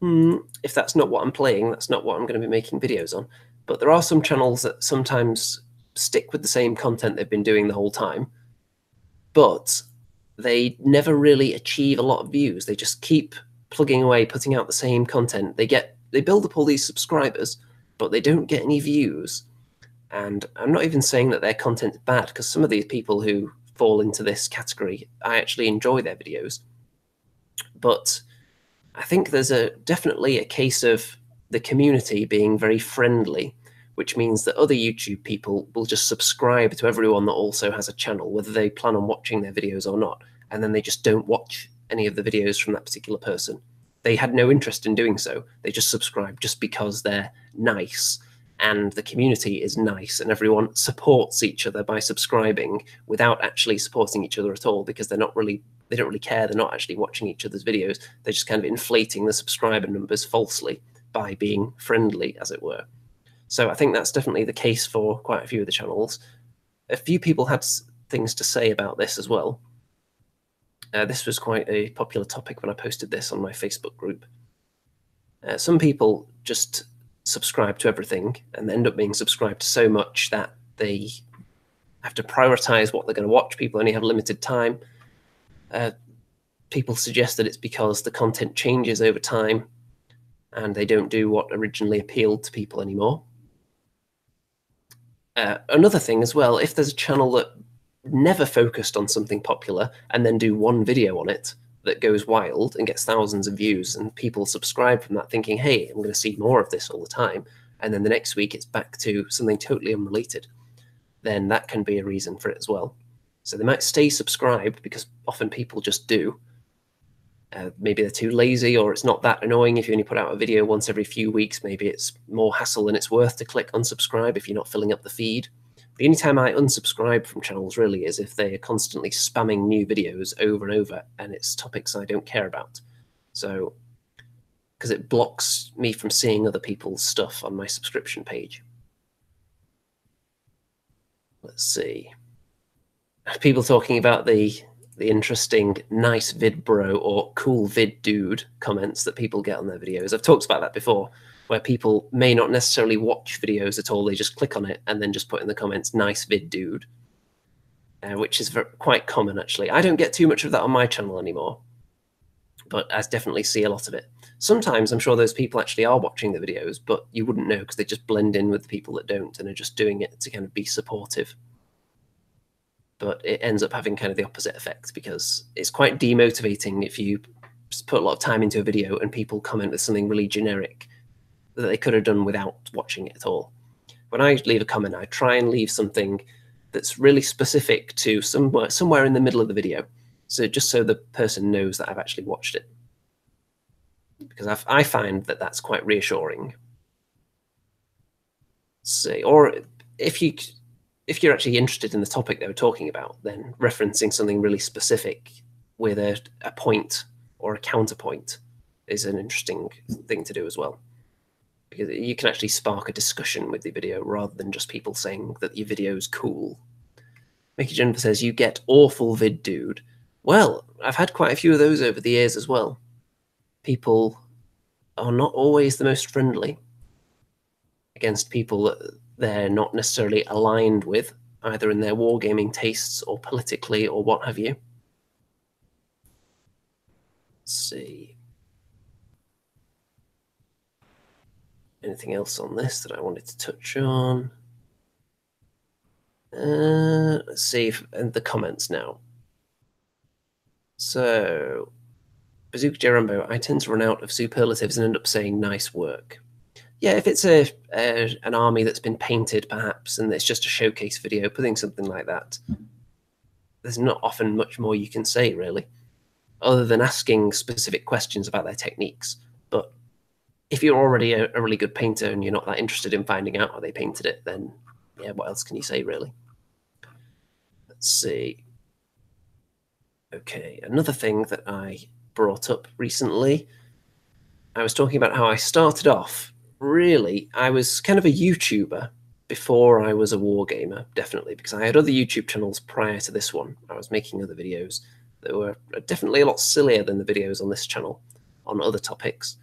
if that's not what I'm playing, that's not what I'm going to be making videos on. But there are some channels that sometimes stick with the same content they've been doing the whole time, but they never really achieve a lot of views. They just keep plugging away, putting out the same content. They build up all these subscribers, but they don't get any views. And I'm not even saying that their content's bad, because some of these people who fall into this category, I actually enjoy their videos. But I think there's definitely a case of the community being very friendly, which means that other YouTube people will just subscribe to everyone that also has a channel, whether they plan on watching their videos or not, and then they just don't watch any of the videos from that particular person. They had no interest in doing so. They just subscribe just because they're nice, and the community is nice, and everyone supports each other by subscribing without actually supporting each other at all, because they don't really care. They're not actually watching each other's videos. They're just kind of inflating the subscriber numbers falsely by being friendly, as it were. So I think that's definitely the case for quite a few of the channels. A few people had things to say about this as well. This was quite a popular topic when I posted this on my Facebook group. Some people just subscribe to everything and end up being subscribed to so much that they have to prioritize what they're going to watch. People only have limited time. People suggest that it's because the content changes over time and they don't do what originally appealed to people anymore. Another thing as well, if there's a channel that never focused on something popular and then do one video on it that goes wild and gets thousands of views, and people subscribe from that thinking, hey, I'm going to see more of this all the time, and then the next week it's back to something totally unrelated, then that can be a reason for it as well. So they might stay subscribed because often people just do. Maybe they're too lazy, or it's not that annoying if you only put out a video once every few weeks. Maybe it's more hassle than it's worth to click unsubscribe if you're not filling up the feed. The only time I unsubscribe from channels really is if they are constantly spamming new videos over and over and it's topics I don't care about. So, because it blocks me from seeing other people's stuff on my subscription page. Let's see. People talking about the the interesting nice vid bro or cool vid dude comments that people get on their videos. I've talked about that before, where people may not necessarily watch videos at all. They just click on it and then just put in the comments, nice vid dude, which is quite common, actually. I don't get too much of that on my channel anymore, but I definitely see a lot of it. Sometimes I'm sure those people actually are watching the videos, but you wouldn't know because they just blend in with the people that don't and are just doing it to kind of be supportive. But it ends up having kind of the opposite effect, because it's quite demotivating if you put a lot of time into a video and people comment with something really generic that they could have done without watching it at all. When I leave a comment, I try and leave something that's really specific to somewhere in the middle of the video, so just so the person knows that I've actually watched it, because I find that that's quite reassuring. See, or if you're actually interested in the topic they were talking about, then referencing something really specific with a point or a counterpoint is an interesting thing to do as well, because you can actually spark a discussion with the video rather than just people saying that your video is cool. Mickey Jennifer says, you get awful vid dude. Well, I've had quite a few of those over the years as well. People are not always the most friendly against people that they're not necessarily aligned with, either in their wargaming tastes or politically or what have you. Let's see. Anything else on this that I wanted to touch on? Let's see in the comments now. So, Bazooka Jerumbo, I tend to run out of superlatives and end up saying nice work. Yeah, if it's an army that's been painted, perhaps, and it's just a showcase video, putting something like that, there's not often much more you can say, really, other than asking specific questions about their techniques. But if you're already a really good painter and you're not that interested in finding out how they painted it, then yeah, what else can you say, really? Let's see. Okay, another thing that I brought up recently, I was talking about how I started off, really, I was kind of a YouTuber before I was a wargamer, definitely, because I had other YouTube channels prior to this one. I was making other videos that were definitely a lot sillier than the videos on this channel on other topics.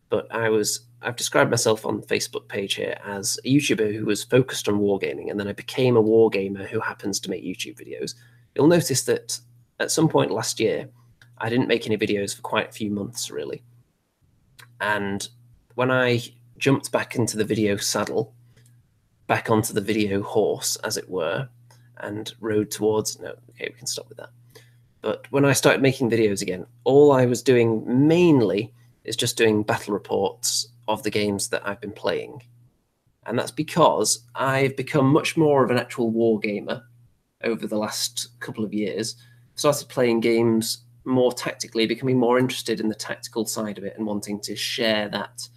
But I've described myself on the Facebook page here as a YouTuber who was focused on wargaming, and then I became a wargamer who happens to make YouTube videos. You'll notice that at some point last year, I didn't make any videos for quite a few months, really. And when I jumped back into the video saddle, back onto the video horse, as it were, and rode towards... No, okay, we can stop with that. But when I started making videos again, all I was doing mainly is just doing battle reports of the games that I've been playing. And that's because I've become much more of an actual war gamer over the last couple of years. Started playing games more tactically, becoming more interested in the tactical side of it and wanting to share that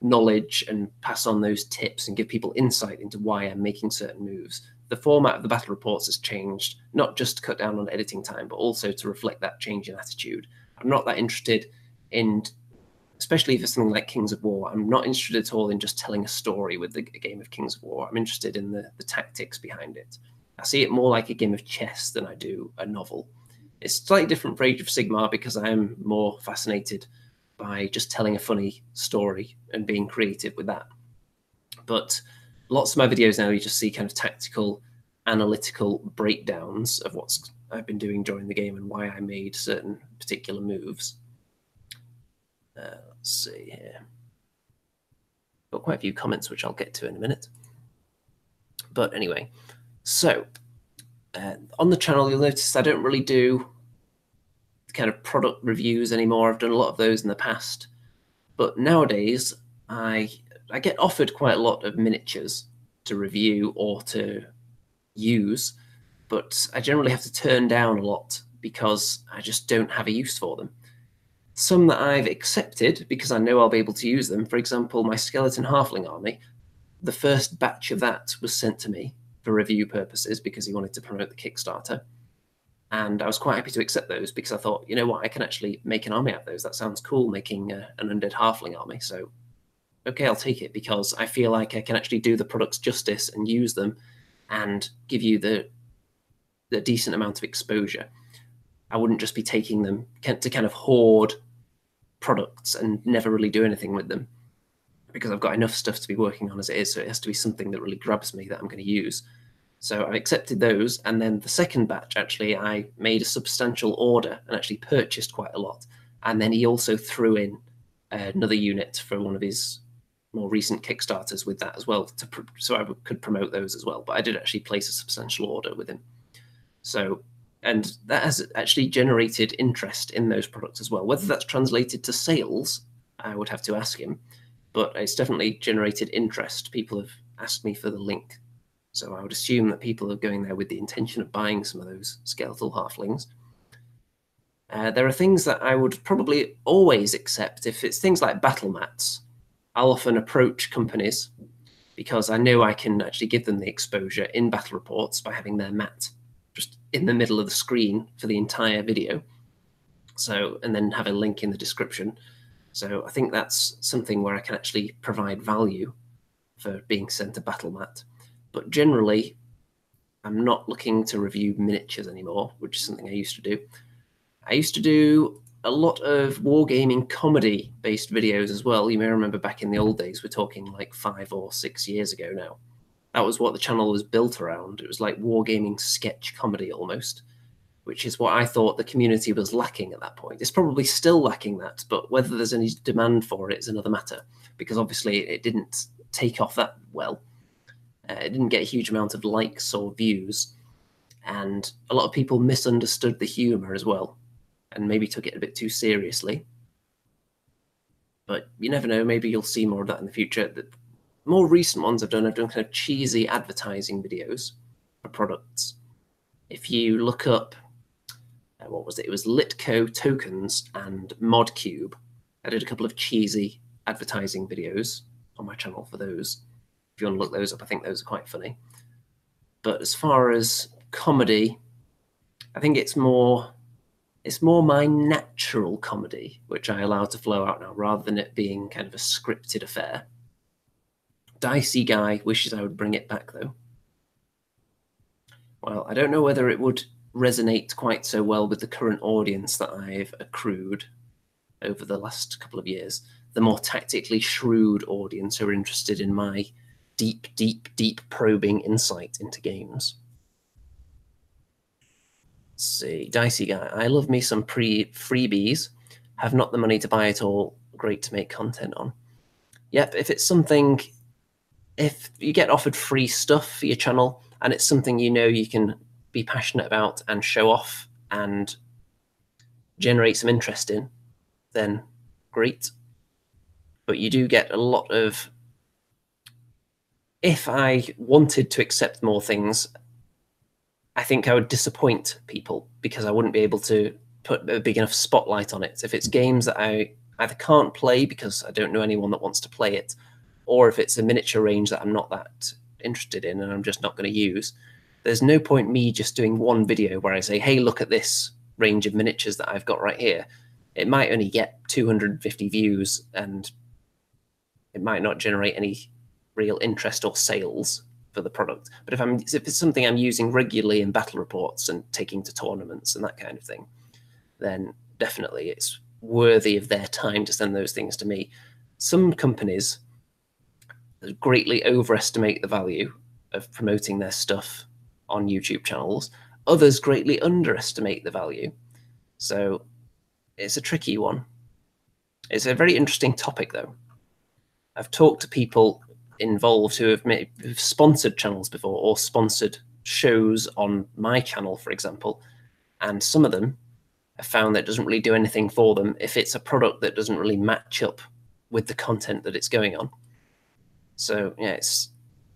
knowledge and pass on those tips and give people insight into why I'm making certain moves. The format of the battle reports has changed, not just to cut down on editing time, but also to reflect that change in attitude. I'm not that interested in, especially for something like Kings of War, I'm not interested at all in just telling a story with a game of Kings of War. I'm interested in the tactics behind it. I see it more like a game of chess than I do a novel. It's slightly different for Age of Sigmar because I am more fascinated by just telling a funny story and being creative with that. But lots of my videos now, you just see kind of tactical, analytical breakdowns of what I've been doing during the game and why I made certain particular moves. Let's see here. Got quite a few comments, which I'll get to in a minute. But anyway, so on the channel, you'll notice I don't really do kind of product reviews anymore. I've done a lot of those in the past. But nowadays, I get offered quite a lot of miniatures to review or to use, but I generally have to turn down a lot because I just don't have a use for them. Some that I've accepted because I know I'll be able to use them. For example, my Skeleton Halfling army, the first batch of that was sent to me for review purposes because he wanted to promote the Kickstarter. And I was quite happy to accept those because I thought, you know what, I can actually make an army out of those. That sounds cool, making an undead halfling army. So, okay, I'll take it because I feel like I can actually do the products justice and use them and give you the decent amount of exposure. I wouldn't just be taking them to kind of hoard products and never really do anything with them, because I've got enough stuff to be working on as it is, so it has to be something that really grabs me that I'm going to use. So I accepted those, and then the second batch, actually, I made a substantial order and actually purchased quite a lot. And then he also threw in another unit for one of his more recent Kickstarters with that as well, so I could promote those as well. But I did actually place a substantial order with him. So, and that has actually generated interest in those products as well. Whether that's translated to sales, I would have to ask him, but it's definitely generated interest. People have asked me for the link. So I would assume that people are going there with the intention of buying some of those skeletal halflings. There are things that I would probably always accept. If it's things like battle mats, I'll often approach companies because I know I can actually give them the exposure in battle reports by having their mat just in the middle of the screen for the entire video. So, and then have a link in the description. So I think that's something where I can actually provide value for being sent a battle mat. But generally, I'm not looking to review miniatures anymore, which is something I used to do. I used to do a lot of wargaming comedy-based videos as well. You may remember back in the old days, we're talking like 5 or 6 years ago now. That was what the channel was built around. It was like wargaming sketch comedy almost, which is what I thought the community was lacking at that point. It's probably still lacking that, but whether there's any demand for it is another matter, because obviously it didn't take off that well. It didn't get a huge amount of likes or views, and a lot of people misunderstood the humor as well, and maybe took it a bit too seriously. But you never know, maybe you'll see more of that in the future. The more recent ones I've done kind of cheesy advertising videos for products. If you look up, what was it? It was Litco Tokens and ModCube. I did a couple of cheesy advertising videos on my channel for those. If you want to look those up, I think those are quite funny. But as far as comedy, I think it's more my natural comedy, which I allow to flow out now, rather than it being kind of a scripted affair. Dicey Guy wishes I would bring it back, though. Well, I don't know whether it would resonate quite so well with the current audience that I've accrued over the last couple of years. The more tactically shrewd audience who are interested in my deep probing insight into games. Let's see, Dicey Guy. I love me some freebies. Have not the money to buy it all. Great to make content on. Yep, if it's something, if you get offered free stuff for your channel and it's something you know you can be passionate about and show off and generate some interest in, then great. But you do get a lot of, if I wanted to accept more things, I think I would disappoint people because I wouldn't be able to put a big enough spotlight on it. If it's games that I either can't play because I don't know anyone that wants to play it, or if it's a miniature range that I'm not that interested in and I'm just not going to use, there's no point me just doing one video where I say, hey, look at this range of miniatures that I've got right here. It might only get 250 views and it might not generate any real interest or sales for the product. But if it's something I'm using regularly in battle reports and taking to tournaments and that kind of thing, then definitely it's worthy of their time to send those things to me. Some companies greatly overestimate the value of promoting their stuff on YouTube channels. Others greatly underestimate the value. So it's a tricky one. It's a very interesting topic, though. I've talked to people involved who have sponsored channels before or sponsored shows on my channel, for example, and some of them have found that it doesn't really do anything for them if it's a product that doesn't really match up with the content that it's going on. So yeah, it's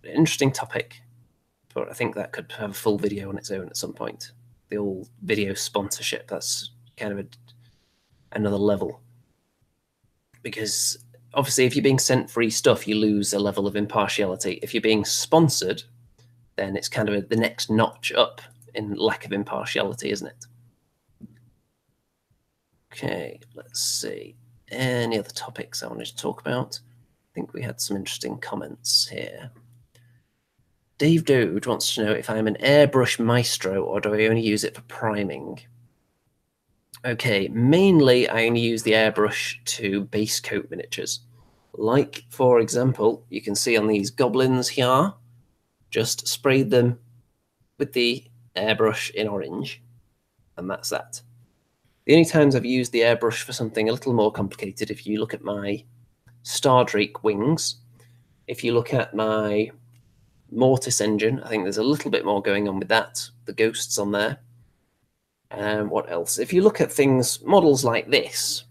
an interesting topic, but I think that could have a full video on its own at some point. The old video sponsorship, that's kind of another level. Because obviously if you're being sent free stuff, you lose a level of impartiality. If you're being sponsored, then it's kind of the next notch up in lack of impartiality, isn't it? Okay, let's see. Any other topics I wanted to talk about? I think we had some interesting comments here. Dave Dode wants to know if I'm an airbrush maestro or do I only use it for priming? Okay, mainly I only use the airbrush to base coat miniatures. Like, for example, you can see on these goblins here, just sprayed them with the airbrush in orange, and that's that. The only times I've used the airbrush for something a little more complicated, if you look at my Stardrake wings, if you look at my Mortis engine, I think there's a little bit more going on with that, the ghosts on there. What else? If you look at things, models like this,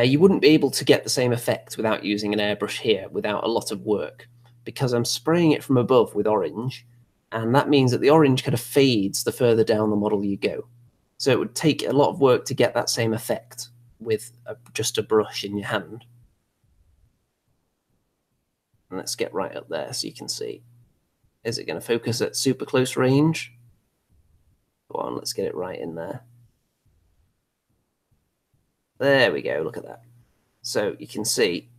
you wouldn't be able to get the same effect without using an airbrush here, without a lot of work, because I'm spraying it from above with orange, and that means that the orange kind of fades the further down the model you go. So it would take a lot of work to get that same effect with just a brush in your hand. And let's get right up there so you can see. Is it going to focus at super close range? Go on, let's get it right in there. There we go, look at that. So you can see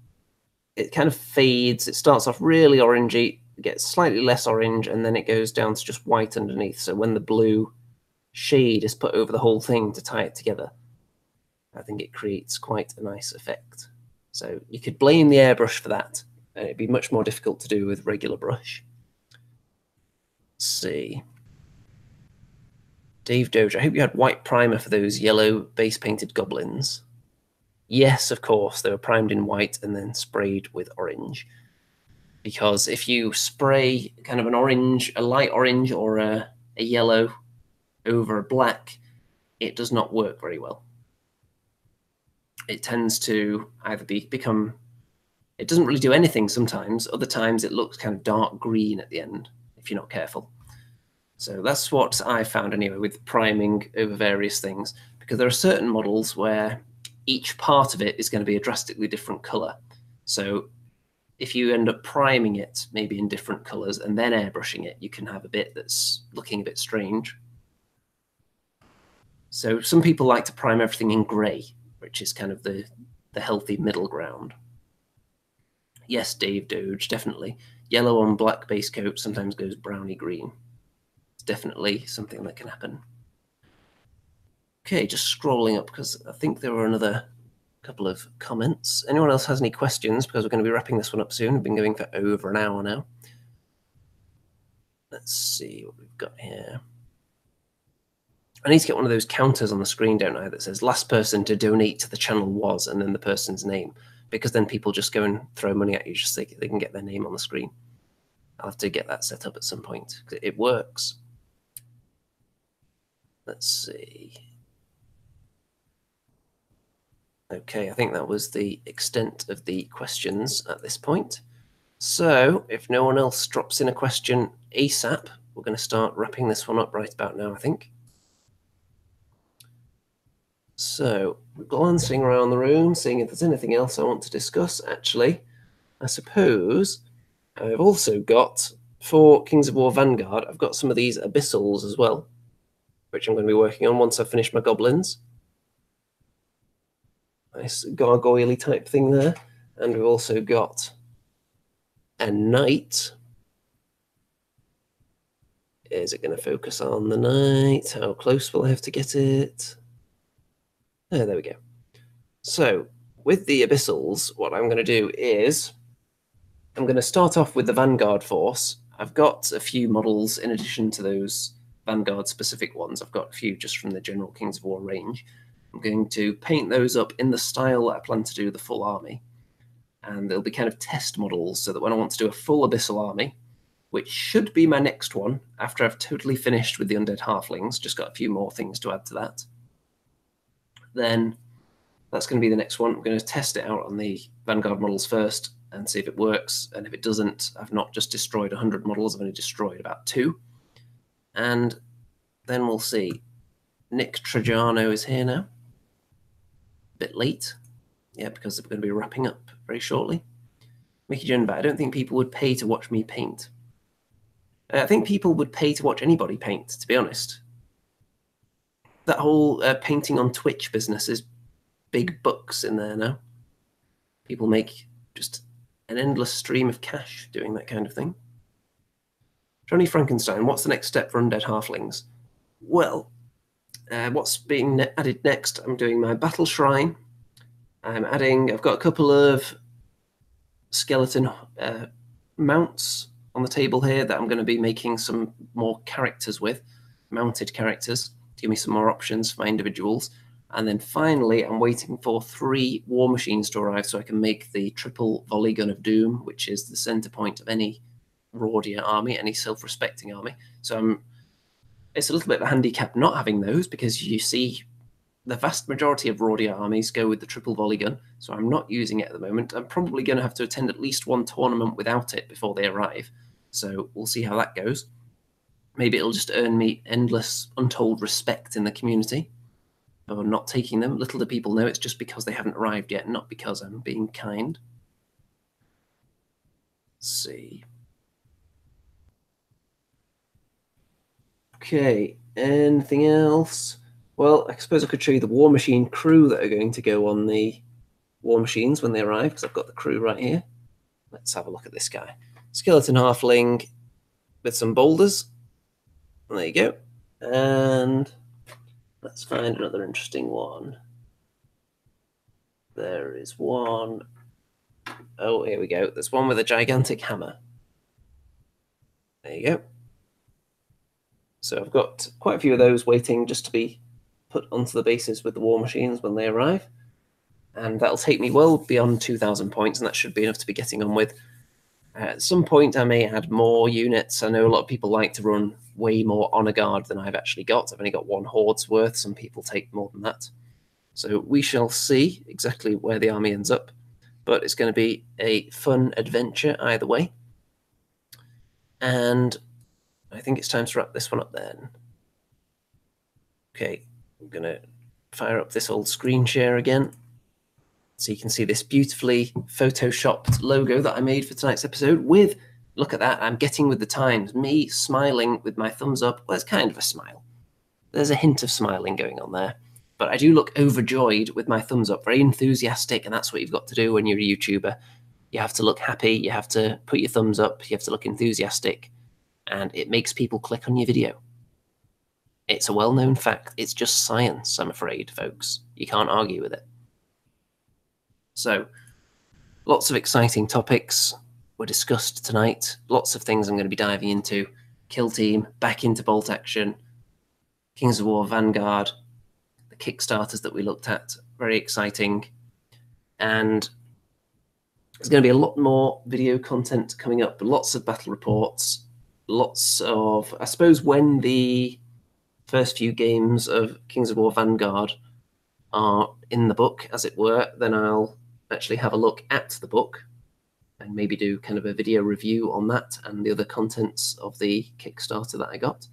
it kind of fades. It starts off really orangey, gets slightly less orange, and then it goes down to just white underneath. So when the blue shade is put over the whole thing to tie it together, I think it creates quite a nice effect. So you could blame the airbrush for that, and it'd be much more difficult to do with regular brush. Let's see. Dave Doge, I hope you had white primer for those yellow base painted goblins. Yes, of course, they were primed in white and then sprayed with orange. Because if you spray kind of an orange, a light orange or a yellow over a black, it does not work very well. It tends to either become, it doesn't really do anything sometimes, other times it looks kind of dark green at the end, if you're not careful. So that's what I found anyway with priming over various things, because there are certain models where each part of it is going to be a drastically different color. So if you end up priming it maybe in different colors and then airbrushing it, you can have a bit that's looking a bit strange. So some people like to prime everything in gray, which is kind of the healthy middle ground. Yes, Dave Doge, definitely. Yellow on black base coat sometimes goes browny green. It's definitely something that can happen. Okay, just scrolling up because I think there were another couple of comments. Anyone else has any questions? Because we're going to be wrapping this one up soon. We've been going for over an hour now. Let's see what we've got here. I need to get one of those counters on the screen, don't I, that says last person to donate to the channel was, and then the person's name, because then people just go and throw money at you just so they can get their name on the screen. I'll have to get that set up at some point. It works. Let's see. Okay, I think that was the extent of the questions at this point. So if no one else drops in a question ASAP, we're going to start wrapping this one up right about now, I think. So glancing around the room, seeing if there's anything else I want to discuss. Actually, I suppose I've also got, for Kings of War Vanguard, I've got some of these abyssals as well, which I'm going to be working on once I've finished my goblins. Nice gargoyle-y type thing there. And we've also got a knight. Is it going to focus on the knight? How close will I have to get it? Oh, there we go. So with the abyssals, what I'm going to do is I'm going to start off with the Vanguard force. I've got a few models in addition to those Vanguard specific ones. I've got a few just from the general Kings of War range. I'm going to paint those up in the style that I plan to do the full army. And they'll be kind of test models so that when I want to do a full abyssal army, which should be my next one after I've totally finished with the undead halflings, just got a few more things to add to that, then that's going to be the next one. I'm going to test it out on the Vanguard models first and see if it works. And if it doesn't, I've not just destroyed 100 models, I've only destroyed about 2. And then we'll see. Nick Trajano is here now. A bit late. Yeah, because we're going to be wrapping up very shortly. Mickey Junbat, I don't think people would pay to watch me paint. I think people would pay to watch anybody paint, to be honest. That whole painting on Twitch business is big bucks in there now. People make just an endless stream of cash doing that kind of thing. Johnny Frankenstein, what's the next step for undead halflings? Well, what's being added next, I'm doing my battle shrine. I've got a couple of skeleton mounts on the table here that I'm going to be making some more characters with, mounted characters, to give me some more options for my individuals. And then finally, I'm waiting for 3 war machines to arrive so I can make the triple volley gun of doom, which is the center point of any Rordia army, any self-respecting army. So it's a little bit of a handicap not having those, because you see the vast majority of Rordia armies go with the triple volley gun, so I'm not using it at the moment. I'm probably going to have to attend at least one tournament without it before they arrive, so we'll see how that goes. Maybe it'll just earn me endless, untold respect in the community for not taking them. Little do people know it's just because they haven't arrived yet, not because I'm being kind. Let's see. Okay, anything else? Well, I suppose I could show you the War Machine crew that are going to go on the War Machines when they arrive, because I've got the crew right here. Let's have a look at this guy. Skeleton Halfling with some boulders. There you go. And let's find another interesting one. There is one. Oh, here we go. There's one with a gigantic hammer. There you go. So I've got quite a few of those waiting just to be put onto the bases with the War Machines when they arrive. And that'll take me well beyond 2,000 points, and that should be enough to be getting on with. At some point, I may add more units. I know a lot of people like to run way more honor guard than I've actually got. I've only got 1 horde's worth. Some people take more than that. So we shall see exactly where the army ends up. But it's going to be a fun adventure either way. And I think it's time to wrap this one up then. Okay, I'm going to fire up this old screen share again, so you can see this beautifully photoshopped logo that I made for tonight's episode with, look at that, I'm getting with the times, me smiling with my thumbs up. Well, it's kind of a smile. There's a hint of smiling going on there. But I do look overjoyed with my thumbs up, very enthusiastic, and that's what you've got to do when you're a YouTuber. You have to look happy, you have to put your thumbs up, you have to look enthusiastic, and it makes people click on your video. It's a well-known fact. It's just science, I'm afraid, folks. You can't argue with it. So, lots of exciting topics were discussed tonight. Lots of things I'm going to be diving into. Kill Team, back into bolt action, Kings of War Vanguard, the Kickstarters that we looked at. Very exciting. And there's going to be a lot more video content coming up. Lots of battle reports. Lots of, I suppose, when the first few games of Kings of War Vanguard are in the book, as it were, then I'll actually have a look at the book and maybe do kind of a video review on that and the other contents of the Kickstarter that I got.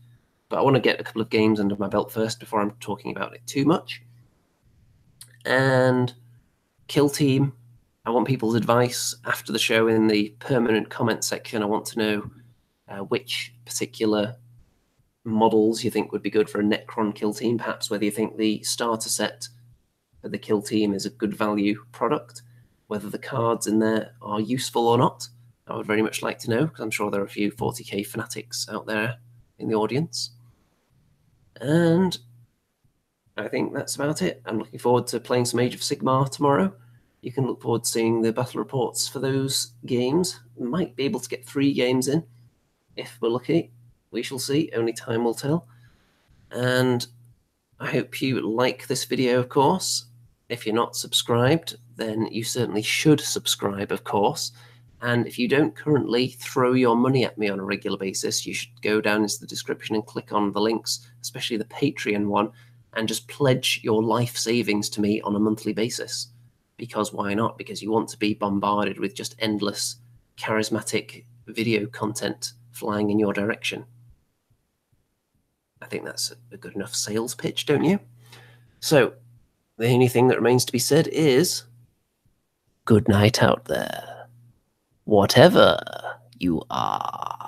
But I want to get a couple of games under my belt first before I'm talking about it too much. And Kill Team, I want people's advice after the show in the permanent comment section. I want to know which particular models you think would be good for a Necron Kill Team, perhaps whether you think the starter set for the Kill Team is a good value product, whether the cards in there are useful or not. I would very much like to know, because I'm sure there are a few 40k fanatics out there in the audience. And I think that's about it. I'm looking forward to playing some Age of Sigmar tomorrow. You can look forward to seeing the battle reports for those games. We might be able to get 3 games in, if we're lucky. We shall see. Only time will tell. And I hope you like this video, of course. If you're not subscribed, then you certainly should subscribe, of course. And if you don't currently throw your money at me on a regular basis, you should go down into the description and click on the links, especially the Patreon one, and just pledge your life savings to me on a monthly basis. Because why not? Because you want to be bombarded with just endless, charismatic video content flying in your direction. I think that's a good enough sales pitch, don't you? So, the only thing that remains to be said is, good night out there, whatever you are.